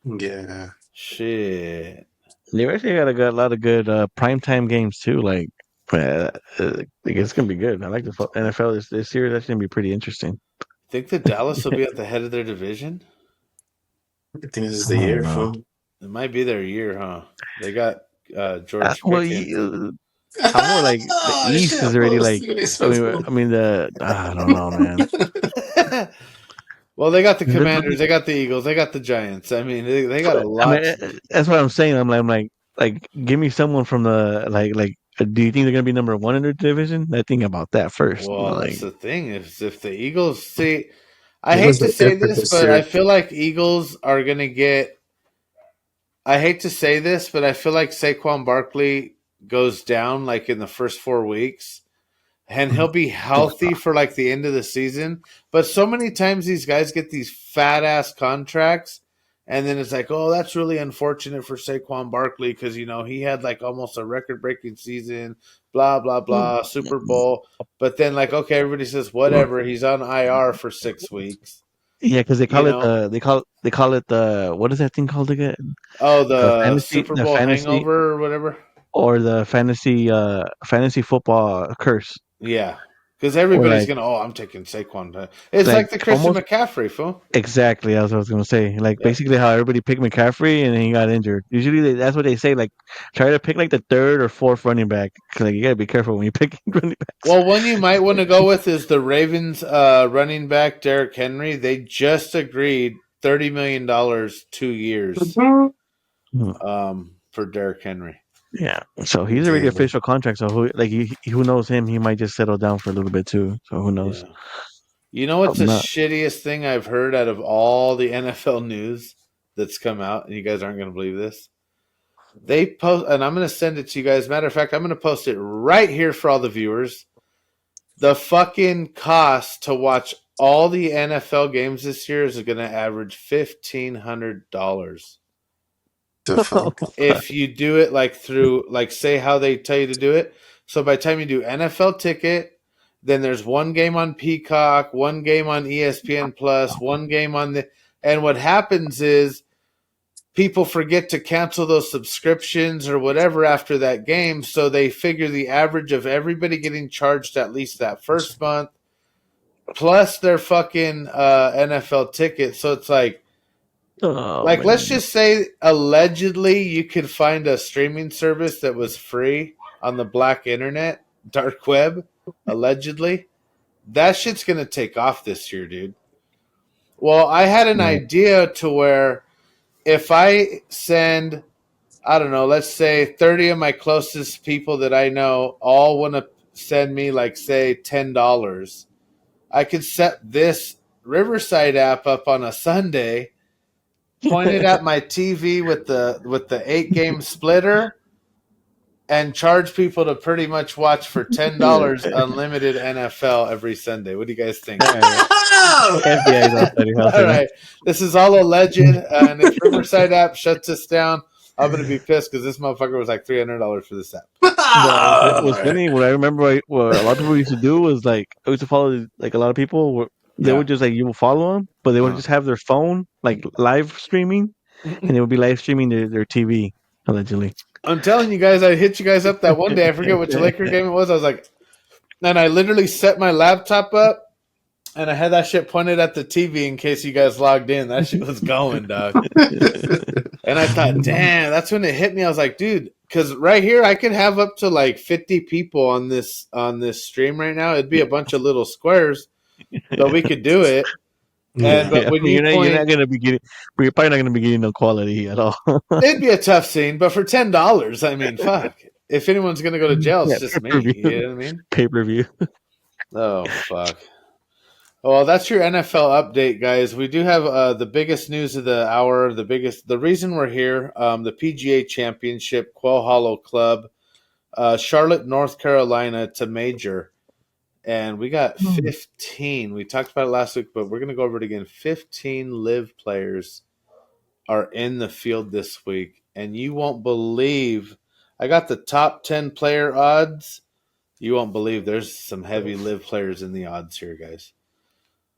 Yeah. Shit. They actually got a lot of good primetime games too. Like, it's gonna be good. I like the NFL this year. That's gonna be pretty interesting. Think that Dallas will be at the head of their division? I think this is I the don't year, know. fool. It might be their year, huh? They got George Well, Pickens. I'm more like the East is already like. I mean I don't know, man. Well, they got the Commanders, they got the Eagles, they got the Giants. I mean, they got a I lot. mean, that's what I'm saying. I'm like, give me someone from the like. Do you think they're gonna be number 1 in their division? I think about that first. Well, Like, that's the thing. If the Eagles see, I It hate was to a say different this, this but I year. feel like Eagles are going to get. I hate to say this, but I feel like Saquon Barkley goes down like in the first 4 weeks, and he'll be healthy for like the end of the season. But so many times these guys get these fat ass contracts, and then it's like, oh, that's really unfortunate for Saquon Barkley because he had like almost a record breaking season, blah blah blah, Super Bowl. But then like, okay, everybody says whatever. He's on IR for 6 weeks. yeah, because they You call it know, the what is that thing called again? oh, The the fantasy, Super the Bowl fantasy, hangover or whatever. or the fantasy football curse, Yeah, because or everybody's gonna. Oh, I'm taking Saquon. It's like like the Christian almost McCaffrey, fool. exactly as I was gonna say. Like Yeah. basically how everybody picked McCaffrey and then he got injured. Usually that's what they say. Like try to pick like the third or fourth running back. 'Cause, like you gotta be careful when you pick running backs. Well, one you might want to go with is the Ravens running back Derrick Henry. They just agreed $30 million 2 years Hmm. for Derrick Henry. Yeah, so he's already Damn. official contract. So who knows him? He might just settle down for a little bit too. So who knows? Yeah. You know what's Hope the not. shittiest thing I've heard out of all the NFL news that's come out, and you guys aren't going to believe this? They post, and I'm going to send it to you guys. Matter of fact, I'm going to post it right here for all the viewers. The fucking cost to watch all the NFL games this year is going to average $1,500 The fuck? if you do it like through like say how they tell you to do it. So by the time you do NFL ticket, then there's one game on Peacock, one game on ESPN Plus, one game on and what happens is people forget to cancel those subscriptions or whatever after that game, so they figure the average of everybody getting charged at least that first month plus their fucking NFL ticket. So it's like Oh, Like, let's man. just say allegedly you could find a streaming service that was free on the black internet, dark web, allegedly. That shit's gonna take off this year, dude. Well, I had an Yeah. idea to where if I send, I don't know, let's say 30 of my closest people that I know all want to send me, like, say, $10, I could set this Riverside app up on a Sunday, point it at my TV with the 8-game splitter, and charge people to pretty much watch for $10 unlimited NFL every Sunday. What do you guys think? All right. FBI is outside your house All right now. right, this is all alleged, and if Riverside app shuts us down, I'm gonna be pissed because this motherfucker was like $300 for this app. Well, it was Alright. funny. What I remember, what a lot of people used to do was like I used to follow like a lot of people. They Yeah. would just like you would follow them, but they would just have their phone like live streaming, and they would be live streaming their TV allegedly. I'm telling you guys, I hit you guys up that one day. I forget which Laker game it was. I was like, and I literally set my laptop up, and I had that shit pointed at the TV in case you guys logged in. That shit was going, dog. And I thought, damn, that's when it hit me. I was like, dude, because right here I could have up to like 50 people on this stream right now. It'd be a bunch of little squares, but we could do it. And but Yeah, when you you're point, not gonna be getting, you're probably not gonna be getting no quality at all. it'd be a tough scene. But for $10, I mean, fuck. If anyone's gonna go to jail, it's Yeah, just pay me. per view, You know what I mean? pay per view. Oh fuck. Well, that's your NFL update, guys. We do have the biggest news of the hour. The reason we're here, the PGA Championship, Quail Hollow Club, Charlotte, North Carolina. It's a major, and we got 15. We talked about it last week, but we're going to go over it again. 15 live players are in the field this week, and you won't believe. I got the top 10 player odds. You won't believe there's some heavy live players in the odds here, guys.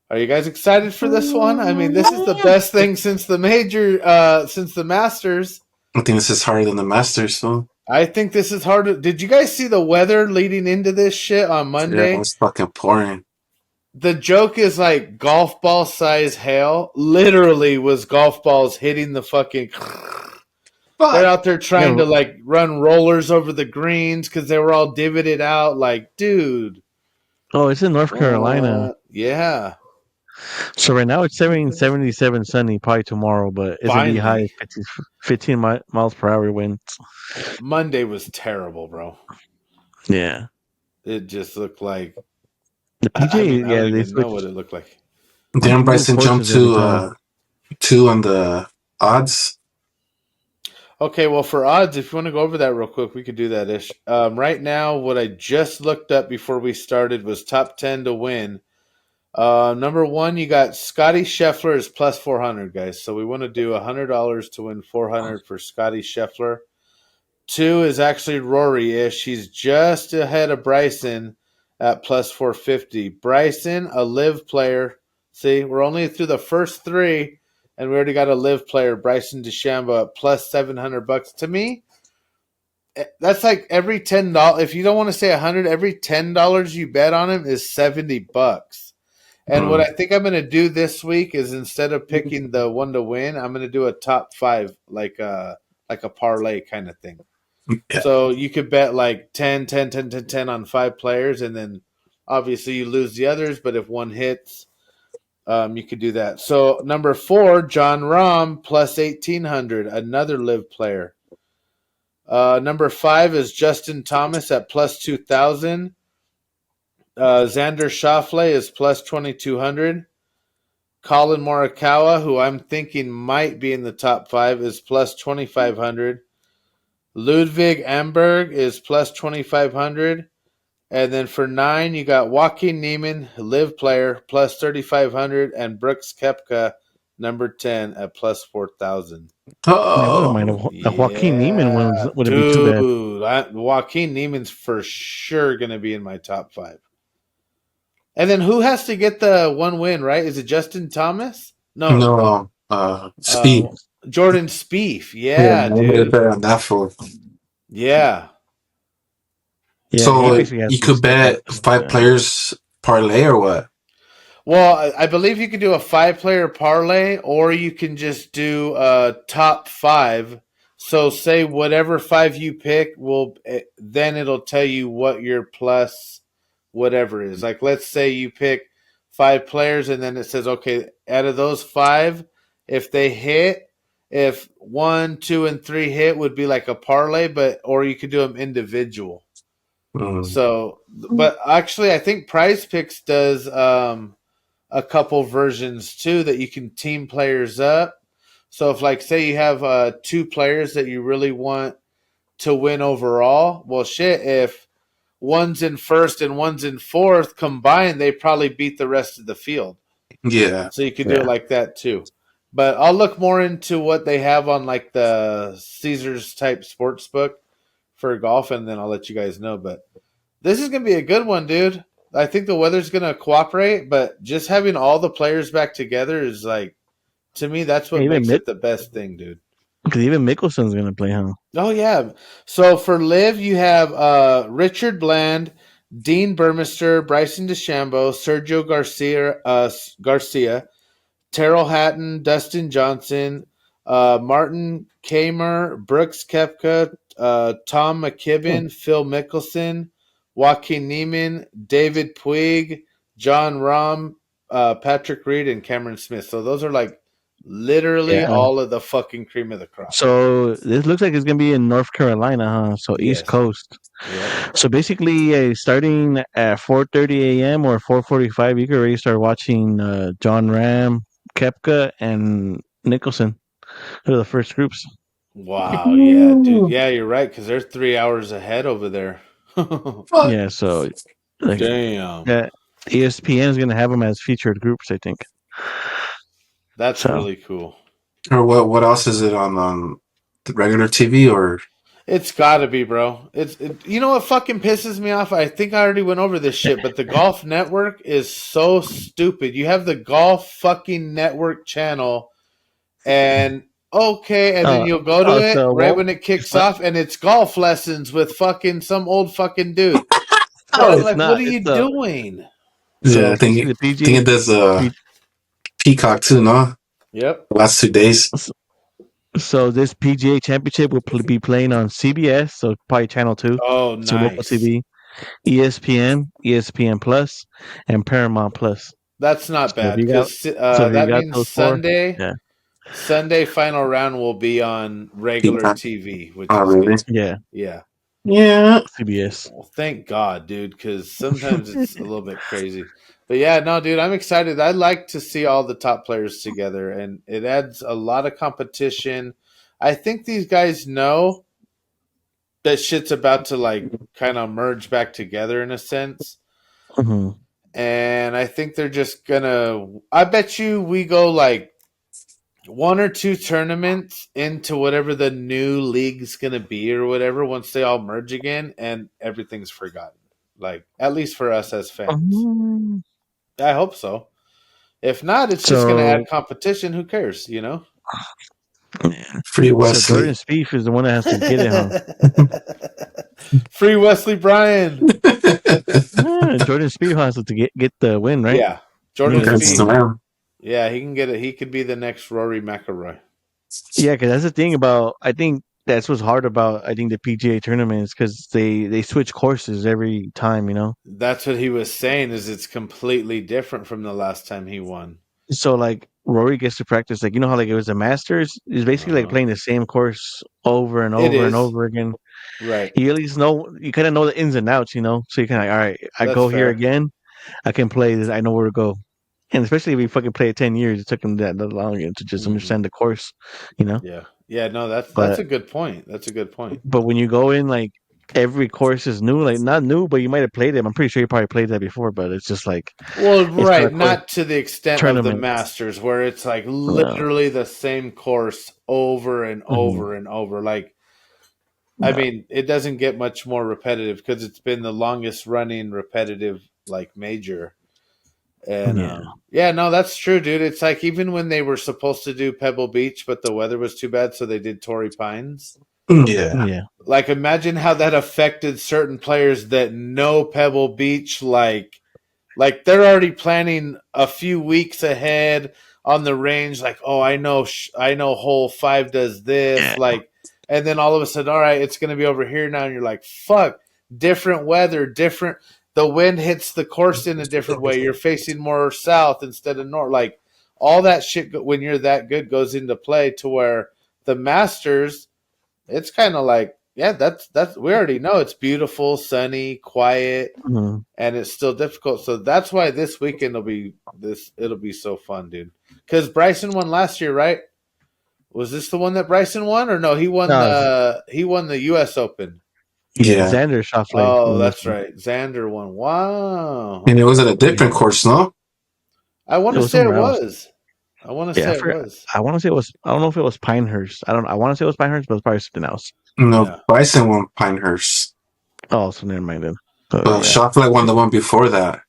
Are you guys excited for this one? I mean, this is the best thing since the since the Masters. I think this is harder than the Masters, so I think this is hard. Did you guys see the weather leading into this shit on yeah, Monday? it's fucking pouring. The joke is like golf ball size hail. Literally was golf balls hitting the fucking. They're out there trying to like run rollers over the greens because they were all divoted out. Like, dude. Oh, it's in North Carolina. Yeah. So right now it's 77 sunny, probably tomorrow, but it's gonna be high Finally. 15 miles per hour winds. Monday was terrible, bro. Yeah. It just looked like The I PJ, don't they even know what switched. it looked like. Didn't Bryson jump Courses every time. to 2 on the odds? Okay, well, for odds, if you want to go over that real quick, we could do that ish. Right now, what I just looked up before we started was top 10 to win. Number one, you got Scotty Scheffler is plus 400, guys. So we want to do $100 to win 400 for Scotty Scheffler. Two is actually Rory ish. He's just ahead of Bryson at plus 450. Bryson, a live player. See, we're only through the first three, and we already got a live player, Bryson DeChambeau, at plus $700. To me, that's like every $10. If you don't want to say 100, every $10 you bet on him is $70. And what I think I'm going to do this week is instead of picking the one to win, I'm going to do a top five, like a parlay kind of thing. Yeah. So you could bet like 10, 10, 10, 10, 10 on 5 players, and then obviously you lose the others, but if one hits, you could do that. So number 4, John Rahm, plus 1,800, another live player. Number 5 is Justin Thomas at plus 2,000. Xander Schauffele is plus 2,200. Colin Morikawa, who I'm thinking might be in the top 5, is plus 2,500. Ludwig Amberg is plus 2,500. And then for 9, you got Joaquin Niemann, live player, plus 3,500. And Brooks Koepka, number 10, at plus 4,000. I wouldn't mind Oh, a Joaquin Neiman one. Wouldn't be too bad. Dude, Joaquin Niemann's for sure going to be in my top 5. And then who has to get the one win, right? Is it Justin Thomas? no, Speed. Jordan Spieth. Yeah, I'm gonna dude. bet on that for. Yeah. Yeah, he So basically has you to could step bet up. 5 players parlay or what? Well, I believe you can do a 5-player parlay, or you can just do a top 5. So, say whatever 5 you pick will then it'll tell you what your plus whatever is. Like, let's say you pick 5 players, and then it says, okay, out of those 5, if they hit, if 1, 2, and 3 hit, would be like a parlay, but or you could do them individual. Mm. So, but actually, I think Prize Picks does. A couple versions too that you can team players up. So if like say you have 2 players that you really want to win overall, well shit, if one's in first and one's in fourth combined, they probably beat the rest of the field. Yeah. So you could do it Yeah. like that too. But I'll look more into what they have on like the Caesars type sports book for golf, and then I'll let you guys know. But this is gonna be a good one, dude. I think the weather's gonna cooperate, but just having all the players back together is like, to me, that's what Even makes Mick, it the best thing, dude. because even Mickelson's gonna play, huh? Oh yeah. So for Liv, you have Richard Bland, Dean Burmester, Bryson DeChambeau, Sergio Garcia, Terrell Hatton, Dustin Johnson, Martin Kamer, Brooks Koepka, Tom McKibben, Phil Mickelson, Joaquin Neiman, David Puig, John Rahm, Patrick Reed, and Cameron Smith. So those are like literally Yeah. all of the fucking cream of the crop. So this looks like it's gonna be in North Carolina, huh? So East Yes. Coast. Yep. So basically, starting at 4:30 a.m. or 4:45, you can already start watching John Ram, Kepka, and Nicholson. They're the first groups. Wow. Yeah, dude. Yeah, you're right because they're 3 hours ahead over there. Fuck. Yeah, so like Damn. that, ESPN is gonna have them as featured groups, I think. That's So really cool. Or what else is it on the regular TV or? It's got to be, bro. You know what fucking pisses me off? I think I already went over this shit, but the Golf Network is so stupid. You have the Golf fucking Network channel, and okay, and then you'll go to it so right well, when it kicks not, off, and it's golf lessons with fucking some old fucking dude. Bro, I'm Oh, it's like, what not. are It's you doing? yeah. so basically the Think PGA. it does P, Peacock too, no? Yep. The last 2 days. so this PGA Championship will be playing on CBS, so probably Channel 2, Oh, so local nice. TV, ESPN, ESPN Plus, and Paramount Plus. That's not So if bad you got because so if you that got means those four, Sunday. yeah, Sunday final round will be on regular Peacock. TV, which Oh, is really? good. yeah, Yeah. Yeah. CBS. Well, thank God, dude, because sometimes it's a little bit crazy. But yeah, no, dude, I'm excited. I like to see all the top players together, and it adds a lot of competition. I think these guys know that shit's about to like kind of merge back together in a sense. hmm And I think they're just gonna. I bet you we go like 1 or 2 tournaments into whatever the new league's gonna be or whatever once they all merge again and everything's forgotten. Like at least for us as fans. I hope so. If not, it's just gonna add So competition. Who cares, you know? yeah. Free So Jordan Wesley. Spieth is the one that has to get it, huh? Free Wesley Bryan. Jordan Spieth has to get the win, right? Yeah. I Jordan think that's That's the Spieth. man. Yeah, he can get it. He could be the next Rory McIlroy. Yeah, because that's the thing about. I think that's what's hard about. I think the PGA tournaments because they switch courses every time, you know. That's what he was saying. Is it's completely different from the last time he won. So like Rory gets to practice, like you know how like it was the Masters. It's basically like Uh-huh. playing the same course over and It over and is over again. right. You at least know you kind of know the ins and outs, you know. So you kind of like, all right, I That's go here fair. again. I can play this. I know where to go. And especially if you fucking play it 10 years, it took him that long to just Hmm. understand the course, you know. Yeah. Yeah. No, that's But a good point. That's a good point. when you go in, like every course is new, like not new, but you might have played them. I'm pretty sure you probably played that before, but it's just like Well, it's not right, a course not to the extent of the tournament. Masters, where it's like No, literally the same course over and hmm over and over. Like, I no, mean, it doesn't get much more repetitive because it's been the longest running repetitive like major. And yeah, yeah, no, that's true, dude. It's like even when they were supposed to do Pebble Beach, but the weather was too bad, so they did Torrey Pines. Yeah. yeah, Like, imagine how that affected certain players that know Pebble Beach, like Like they're already planning a few weeks ahead on the range. Like, oh, I know hole 5 does this. Yeah. Like, and then all of a sudden, all right, it's going to be over here now, and you're like, fuck, different weather, different. The wind hits the course in a different way. You're facing more south instead of north. Like all that shit when you're that good goes into play to where the Masters, it's kind of like, yeah, that's we already know it's beautiful, sunny, quiet, Mhm. and it's still difficult. So that's why this weekend it'll be so fun, dude. Because Bryson won last year, right? Was this the one that Bryson won, or no? No, He won the U.S. Open. Yeah, Xander Schauffele Oh, won this that's one. right. Xander won. Wow. and it was Okay. at a different course, no? I want It to was say it somewhere else. was. I want to Yeah, say it was. I want to say it was. I don't know if it was Pinehurst. I want to say it was Pinehurst, but it's probably something else. No, Yeah. Bryson won Pinehurst, Oh, so never mind then. So but yeah, Schauffele won the one before that.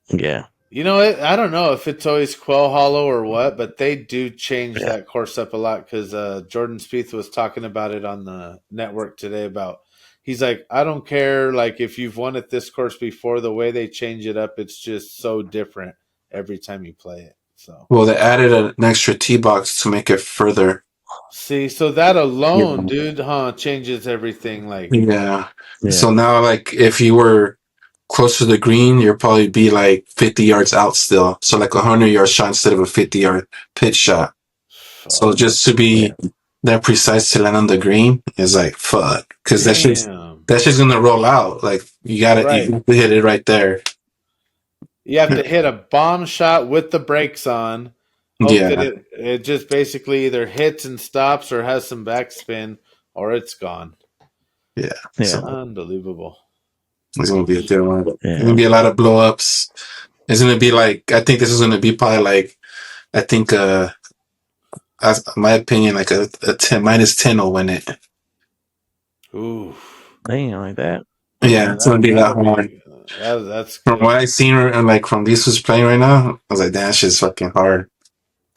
yeah, You know what? I don't know if it's always Quail Hollow or what, but they do change yeah. that course up a lot because Jordan Spieth was talking about it on the network today. About he's like, I don't care, like if you've won at this course before, the way they change it up, it's just so different every time you play it. So Well, they added an extra tee box to make it further. see, so that Yeah. alone, dude, changes everything. Like, Yeah. Yeah. So now, like, if you were close to the green, you'll probably be like 50 yards out still. So like a 100-yard shot instead of a 50-yard pitch shot. So fuck, just to Yeah. be that precise to land on the green is like fuck, because damn, that shit's gonna roll out. Like you right. have to hit it right there. You have to hit a bomb shot with the brakes on. Hope that Yeah, it just basically either hits and stops or has some backspin or it's gone. yeah. Yeah. So Unbelievable. it's gonna be a good one. There's Yeah. gonna be a lot of blow ups. It's gonna be like I think this is gonna be probably like I think as my opinion like a 10 -10 will win it. Ooh, Damn, like that. Yeah, man, it's gonna be that that'll hard. be that's From good. what I've seen, and like from these who's playing right now, I was like, that shit's fucking hard.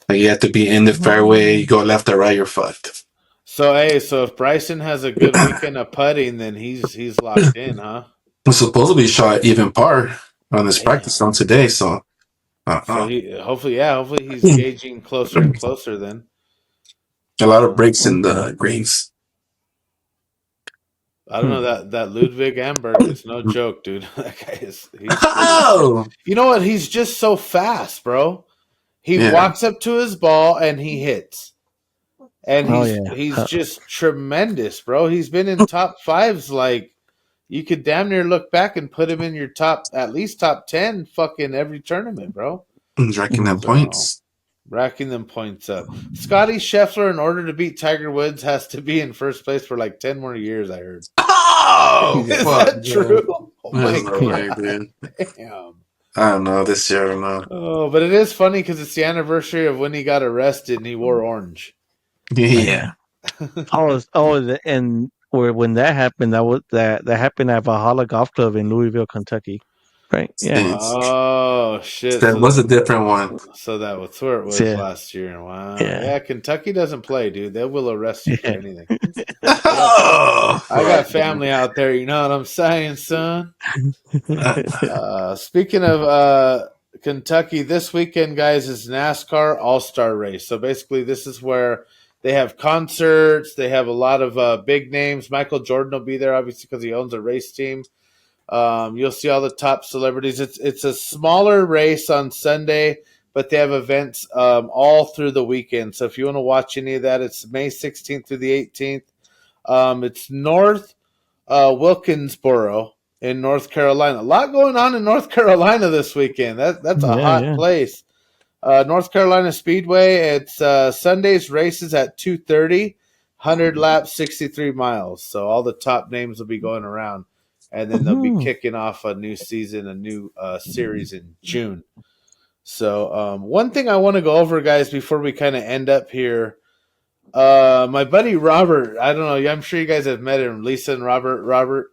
Like you have to be in the fairway. You go left or right, you're fucked. So hey, so if Bryson has a good weekend of putting, then he's locked in, huh? I'm supposed to be shot even par on this Damn. practice round today, so So uh-uh. he hopefully he's gauging closer and closer then. A lot of breaks in Okay. the greens. I don't know that Ludwig Amberg is no joke, dude. That guy he's pretty. Oh, You know what? He's just so fast, bro. He yeah. walks up to his ball and he hits. And Oh yeah. he's just tremendous, bro. He's been in top fives. Like you could damn near look back and put him in your top, at least top 10, fucking every tournament, bro. He's racking them So points. racking them points up. Scotty Scheffler, in order to beat Tiger Woods, has to be in first place for like 10 more years. I heard. Oh, Is fuck, that man. true? Oh my There's no way, god! man. Damn. I don't know. This year, I don't know. Oh, but it is funny because it's the anniversary of when he got arrested and he wore orange. Yeah. And when that happened, that happened at Valhalla Golf Club in Louisville, Kentucky. Right? Yeah. Oh shit! That was a different one. So that was where it was Yeah. last year. Wow. Yeah. Yeah, Kentucky doesn't play, dude. They will arrest you for Yeah. anything. Oh, I got fuck. family out there. You know what I'm saying, son? Uh, Speaking of Kentucky, this weekend, guys, is NASCAR All-Star Race. So basically, this is where they have concerts. They have a lot of big names. Michael Jordan will be there, obviously, because he owns a race team. You'll see all the top celebrities. It's a smaller race on Sunday, but they have events all through the weekend. So if you want to watch any of that, it's May 16th through the 18th. It's North Wilkinsboro in North Carolina. A lot going on in North Carolina this weekend. That's a Yeah, hot yeah. place. North Carolina Speedway. It's Sunday's races at 2:30, 100 laps, 63 miles. So all the top names will be going around, and then they'll be Mhm. kicking off a new season, a new series in June. So one thing I want to go over, guys, before we kind of end up here. My buddy Robert, I don't know. I'm sure you guys have met him, Lisa and Robert.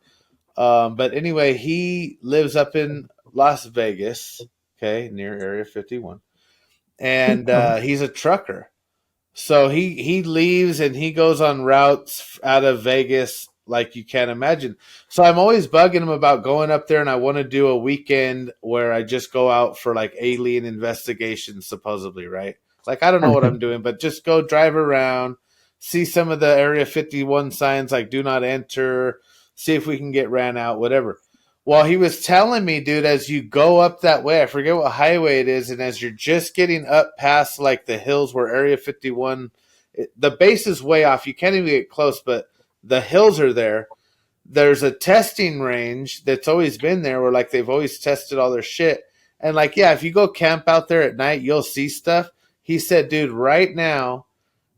But anyway, he lives up in Las Vegas, okay, near Area 51, and he's a trucker. So he leaves and he goes on routes out of Vegas like you can't imagine. So I'm always bugging him about going up there, and I want to do a weekend where I just go out for like alien investigations, supposedly, right? Like I don't know what I'm doing, but just go drive around, see some of the Area 51 signs like "Do not enter," see if we can get ran out, whatever. Well, he was telling me, dude, as you go up that way, I forget what highway it is, and as you're just getting up past like the hills where Area 51, the base is way off. You can't even get close, but the hills are there. There's a testing range that's always been there where like they've always tested all their shit. And like, yeah, if you go camp out there at night, you'll see stuff. He said, dude, right now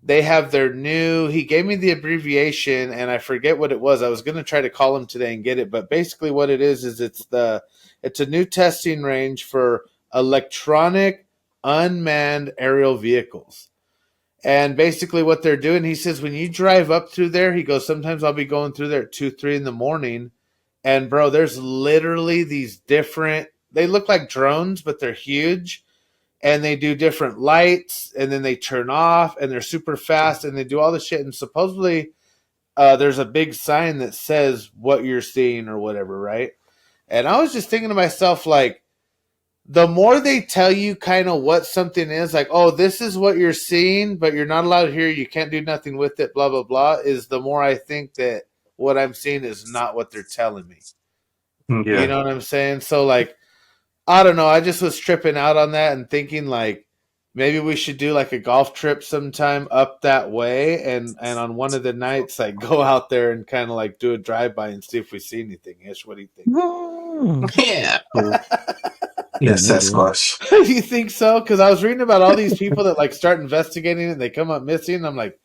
they have their new, he gave me the abbreviation and I forget what it was. I was going to try to call him today and get it, but basically what it is it's a new testing range for electronic unmanned aerial vehicles. And basically what they're doing, he says, when you drive up through there, he goes, sometimes I'll be going through there at 2, 3 in the morning. And bro, there's literally these different, they look like drones, but they're huge. And they do different lights and then they turn off and they're super fast and they do all this shit. And supposedly there's a big sign that says what you're seeing or whatever, right? And I was just thinking to myself, like, the more they tell you kind of what something is, like, oh, this is what you're seeing, but you're not allowed here, you can't do nothing with it, blah, blah, blah, is the more I think that what I'm seeing is not what they're telling me. Yeah. You know what I'm saying? So, like, I don't know. I just was tripping out on that and thinking, like, maybe we should do, like, a golf trip sometime up that way and on one of the nights, like, go out there and kind of, like, do a drive-by and see if we see anything. Ish, what do you think? Yeah. Cool. Yes, Yeah, that's dude. Squash. You think so? Because I was reading about all these people that like start investigating it and they come up missing. I'm like,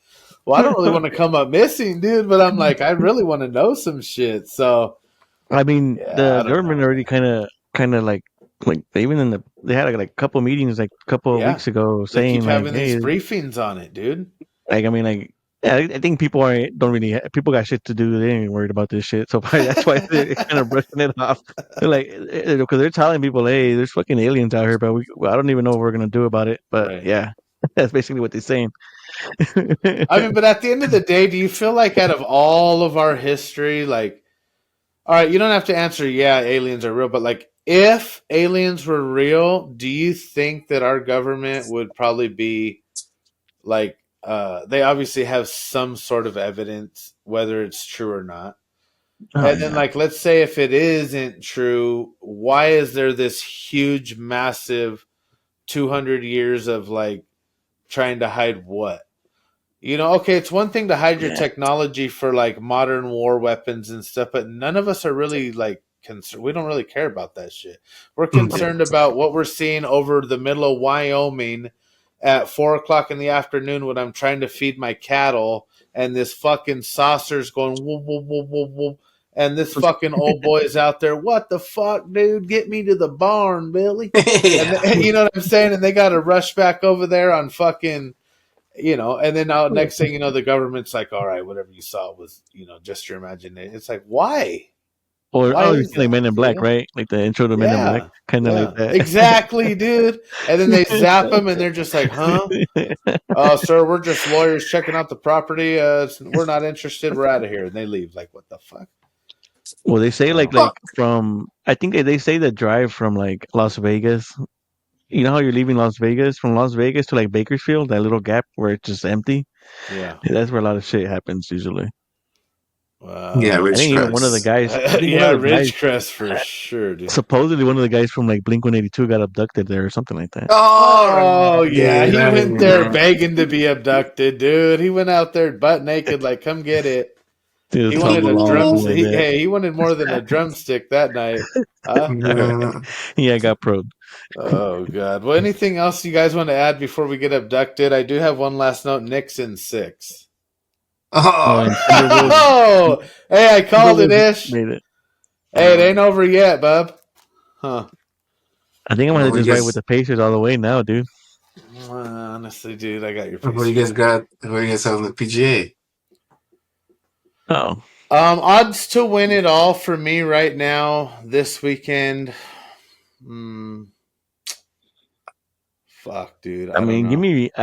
well, I don't really want to come up missing, dude. But I'm like, I really want to know some shit. So I mean, yeah, the I don't government know, already man. kind of like even in they had like a couple meetings like a couple of Yeah, weeks ago they saying keep like, having these hey, briefings on it, dude. like I mean like. Yeah, I think people don't really people got shit to do. They ain't worried about this shit, so probably that's why they're kind of brushing it off. They're like, because they're telling people, "Hey, there's fucking aliens out here," but I don't even know what we're gonna do about it. But Right. yeah, that's basically what they're saying. I mean, but at the end of the day, do you feel like out of all of our history, like, all right, you don't have to answer, yeah, aliens are real, but like, if aliens were real, do you think that our government would probably be like they obviously have some sort of evidence whether it's true or not, Oh and then yeah, like let's say if it isn't true, why is there this huge massive 200 years of like trying to hide what, you know? Okay, it's one thing to hide your yeah. technology for like modern war weapons and stuff, but none of us are really like concerned. We don't really care about that shit. We're Yeah. concerned about what we're seeing over the middle of Wyoming at 4 o'clock in the afternoon when I'm trying to feed my cattle, and this fucking saucer's going whoop whoop whoop whoop whoop, and this fucking old boy is out there. What the fuck, dude? Get me to the barn, Billy. And Yeah. you know what I'm saying? And they got to rush back over there on fucking, you know, and then now next thing you know, the government's like, all right, whatever you saw was, you know, just your imagination. It's like, why? Or Why oh, you is see like that? Men in You Black, know? right? Like the intro to Men in Black, Yeah. kind of like Yeah. that. Exactly, dude. And then they zap them and they're just like, huh? Oh, sir, we're just lawyers checking out the property. We're not interested. We're out of here. And they leave. Like, what the fuck? Well, they say So, like from I think they say the drive from like Las Vegas. You know how you're leaving Las Vegas from Las Vegas to like Bakersfield, that little gap where it's just empty. yeah. That's where a lot of shit happens usually. Yeah, Wow. I think even one of the Ridgecrest. guys, I think one of Yeah, the guys, Ridgecrest for sure, dude. supposedly one of the guys from like Blink 182 got abducted there or something like that. Oh, Oh yeah, dude, he I went there remember. begging to be abducted, dude. He went out there butt naked, like, come get it. Dude was He talking wanted a long or drum. something like that. He wanted more than a drumstick that night. Huh? Yeah. Yeah, I got probed. Oh god. Well, anything else you guys want to add before we get abducted? I do have one last note. Nixon 6. Oh, Oh, and Timberwolves, Oh, hey, I called it, Timberwolves Ish. made it. Hey, it ain't over yet, bub. Huh? I think I'm gonna what do you just ride with guys? the Pacers all the way now, dude. Honestly, dude, I got your What do you guys Pacers. got? What do you guys have on the PGA? Oh, Odds to win it all for me right now this weekend. Hmm. Fuck, dude. I I don't mean, know.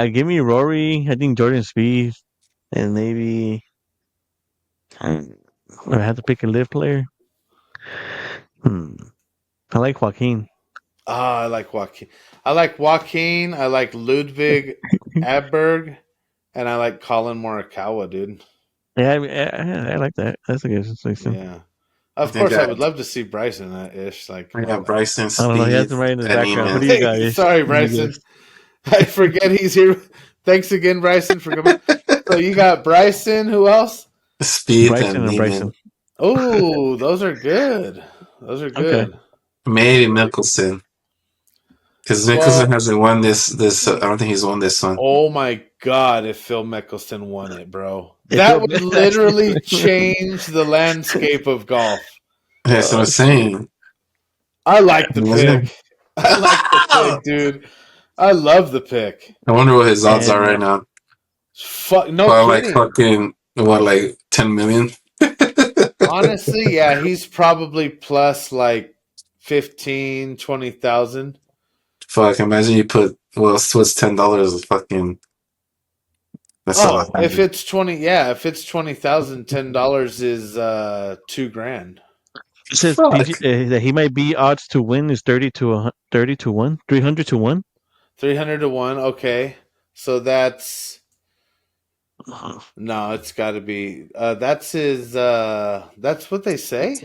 give me Rory. I think Jordan Spieth, and maybe I had to pick a live player. I like Joaquin. Ah, I like Joaquin. I like Joaquin. I like Ludwig Abberg, and I like Colin Morikawa, dude. Yeah, I like that. That's a good selection. Yeah. I Of think course, I would love to see Bryson ish. Like, I got Bryson, I don't know. He has Speed, him right in the and background. Who do Neiman. you got? hey, Ish? sorry, Let me Bryson. guess. I forget he's here. Thanks again, Bryson, for coming. So you got Bryson. Who else? Speed Bryson and and Bryson. Neiman. Oh, those are good. Those are Okay. good. Maybe Mickelson. Because Mickelson Well, hasn't won this. I don't think he's won this one. oh my God, if Phil Mickelson won it, bro. It That felt would bad actually. literally change the landscape of golf. That's what I'm saying. I like the Imagine. pick. I like the pick, dude. I love the pick. I wonder what his odds are And right now. Fuck, no Well, like kidding. fucking what, like 10 million? Honestly, yeah, he's probably plus like 15, 20,000. Fuck! Imagine you put what's $10? Fucking that's a lot. Oh, if it's 20, yeah, if it's 20,000, $10 is $2,000. it says Fuck. PG, that he might be odds to win is 30 to 1, 300 to 1. 300 to 1, okay. So that's no, it's got to be that's his that's what they say?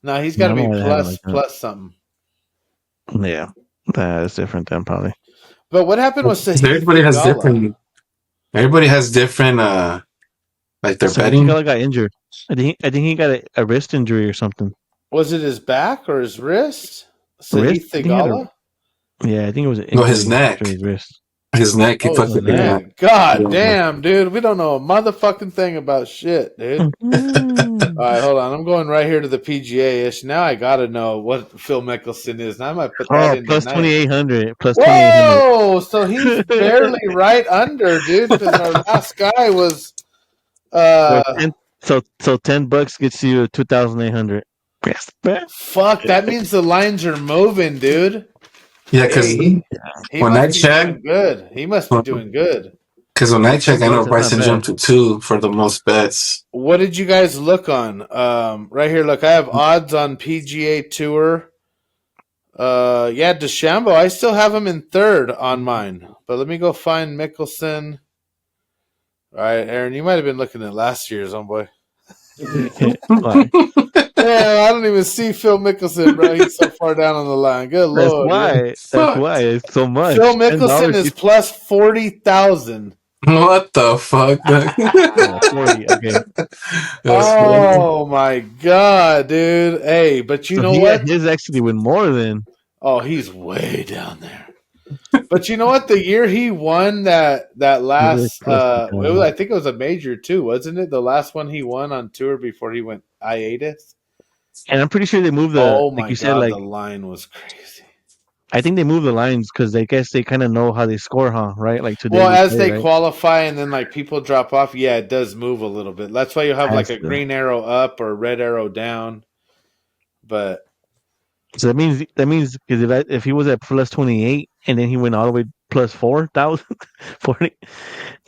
No, he's I got to don't know be why they have it like that. plus something. Yeah, that is different then probably. But what happened with Sahith Everybody has Theegala? different. Everybody has different. Like their So betting. Theegala got injured. I think he got a wrist injury or something. Was it his back or his wrist? Wrist? Sahith I think he had a. Theegala? Yeah, I think it was an No, his injury to neck. his wrist. His neck. He Oh, his Oh, fucking. neck. neck. God Yeah. damn, dude. We don't know a motherfucking thing about shit, dude. Mhm. All right, hold on. I'm going right here to the PGA ish. Now I got to know what Phil Mickelson is. And I might put that Oh, in plus tonight. 2,800. Plus 2,800. Whoa! So he's barely right under, dude, because our last guy was. So so $10 gets you 2,800. Yes, man. Fuck, that means the lines are moving, dude. Yeah, Hey, because he when I must be checked, doing good. He must be doing good. because when I checked, I know $10, that's not Bryson bad. jumped to 2 for the most bets. What did you guys look on? Right here, look, I have odds on PGA Tour. Yeah, DeChambeau. I still have him in third on mine. But let me go find Mickelson. All right, Aaron, you might have been looking at last year's, homeboy. Why? Yeah, I don't even see Phil Mickelson, bro. He's so far down on the line. Good That's lord, dude. why. That's Fuck. why it's so much. Phil Mickelson $10. is plus 40,000. What the fuck? Oh, 40. Okay. That's crazy. Oh my god, dude. Hey, but you So know he what? his actually win more than. Oh, he's way down there. But you know what? The year he won that last, I think it was a major too, wasn't it? The last one he won on tour before he went hiatus. And I'm pretty sure they moved Oh like my you said, god, like the line was crazy. I think they moved the lines because they guess they kind of know how they score, huh? Right? Like today Well, we as play, they right? qualify and then like people drop off, yeah, it does move a little bit. That's why you have like Has a to. green arrow up or red arrow down. But So that means because if he was at plus 28 and then he went all the way plus 4,000, 40.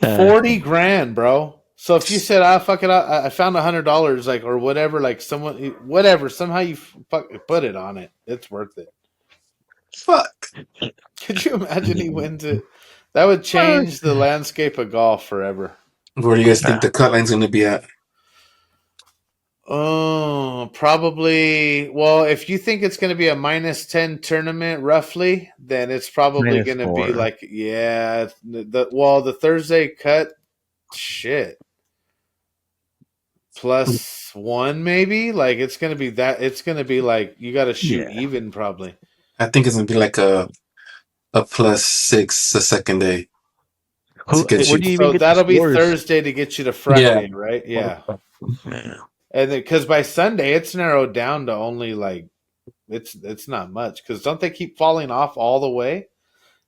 40 grand, bro. So if you said, "Ah, fuck it, I found $100," like or whatever, like someone, whatever, somehow you put it on it, it's worth it. Fuck. Could you imagine he wins it? That would change the landscape of golf forever. Where do you guys think the cut line's going to be at? Oh, probably. Well, if you think it's going to be a -10 tournament, roughly, then it's probably going to be -4. like, yeah, the Thursday cut, shit, +1 maybe. Like it's going to be that. It's going to be like you got to shoot Yeah. even probably. I think it's going to be like a +6 the second day. Where do you even So get the that'll be scores? Thursday to get you to Friday, right? Yeah. Yeah. And because by Sunday it's narrowed down to only like it's not much because don't they keep falling off all the way?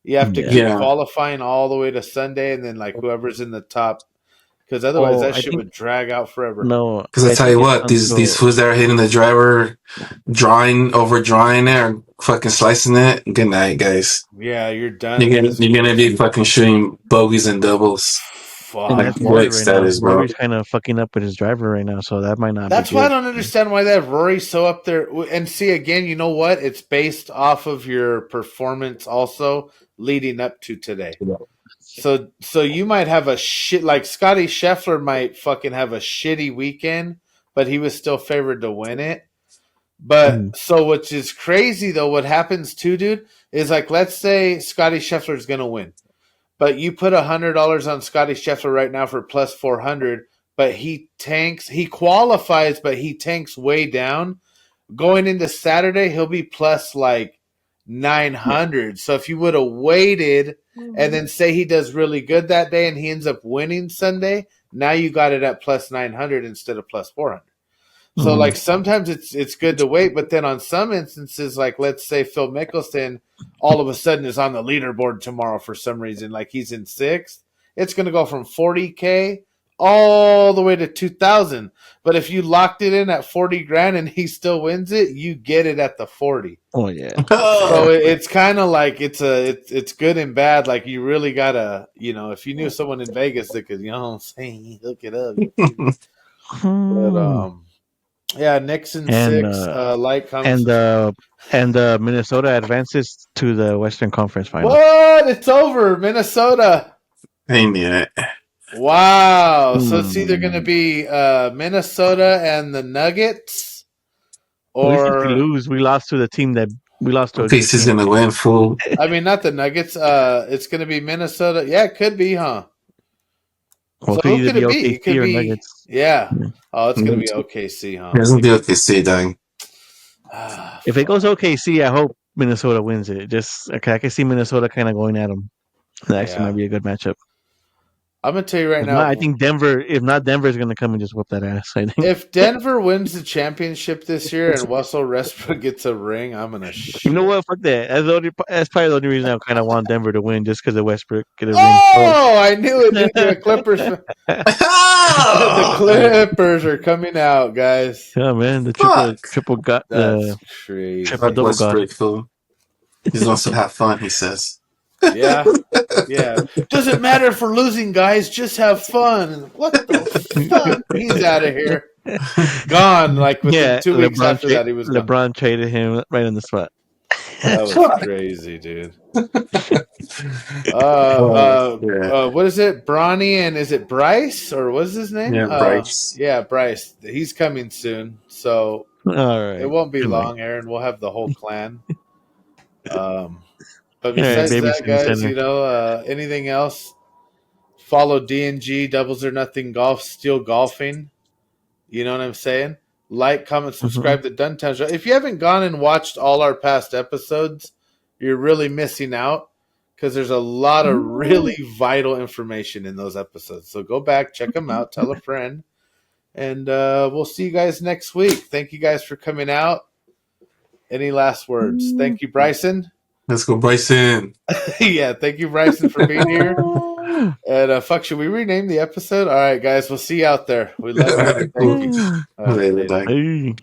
You have to Yeah. keep Yeah. qualifying all the way to Sunday, and then like whoever's in the top, because otherwise Well, that I shit think would drag out forever. no. Because I I tell think you it's what, these until fools that are hitting the driver, over drawing it, or fucking slicing it. Good night, guys. Yeah, you're done. 'Cause You're gonna be fucking shooting bogeys and doubles. And fuck. Like, that's what Rory right now. status, bro? Rory's kind of fucking up with his driver right now, so that might not That's be why I good. don't understand why they have Rory so up there. And see, again, you know what? It's based off of your performance also leading up to today. So you might have a shit like Scotty Scheffler might fucking have a shitty weekend, but he was still favored to win it. But so which is crazy though, what happens too, dude, is like let's say Scotty Scheffler is gonna win. But you put $100 on Scotty Scheffler right now for plus 400, but he qualifies, but he tanks way down. Going into Saturday, he'll be plus like 900. So if you would have waited and then say he does really good that day and he ends up winning Sunday, now you got it at plus 900 instead of plus 400. So like sometimes it's good to wait, but then on some instances, like let's say Phil Mickelson all of a sudden is on the leaderboard tomorrow for some reason, like he's in sixth, it's going to go from 40K all the way to 2,000. But if you locked it in at 40 grand and he still wins it, you get it at the 40. Oh yeah. So it's kind of like it's good and bad. Like you really gotta, if you knew someone in Vegas that could, I'm saying, look it up. But yeah, Nixon And 6, light comes. and Minnesota advances to the Western Conference Final. What? It's over, Minnesota. Ain't it? Wow. So it's either going to be Minnesota and the Nuggets, At least if or we lose, we lost to the team that we lost to. Peace is gonna win, fool. I mean, not the Nuggets. It's going to be Minnesota. Yeah, it could be, huh? Well, So could who either could be it be? OKC It could or be. Nuggets. Yeah. Oh, it's going to be OKC, huh? It doesn't do OKC, dang. If it goes OKC, I hope Minnesota wins it. Just okay, I can see Minnesota kind of going at them. That actually might be a good matchup. I'm gonna tell you right If now. not, I think Denver. If not, Denver's gonna come and just whoop that ass. I think. If Denver wins the championship this year and Russell Westbrook gets a ring, I'm gonna shit. You know what? Fuck that. That's probably the only reason I kind of want Denver to win, just because of Westbrook get a ring. Oh, I knew it, dude. You're a Clippers. The Clippers are coming out, guys. Yeah, man. The triple got That's crazy. Triple double god. Fool. He just wants to have fun, he says. Yeah. Doesn't matter if we're losing, guys. Just have fun. What the fuck? He's out of here. Gone. Like within 2 weeks after that, he was gone. LeBron traded him right on the spot. That was crazy, dude. What is it? Bronny and is it Bryce or what's his name? Yeah, Bryce. Yeah, Bryce. He's coming soon, so all right. It won't be long, Aaron. We'll have the whole clan. But besides that, guys, anything else? Follow D&G Doubles or Nothing Golf, Still Golfing. You know what I'm saying? Like, comment, subscribe to Duntown Show. If you haven't gone and watched all our past episodes, you're really missing out because there's a lot of really vital information in those episodes. So go back, check them out, tell a friend, and we'll see you guys next week. Thank you guys for coming out. Any last words? Thank you, Bryson. Let's go, Bryson. Yeah, thank you, Bryson, for being here. And should we rename the episode? All right, guys, we'll see you out there. We love you. Thank you. Later. Hey.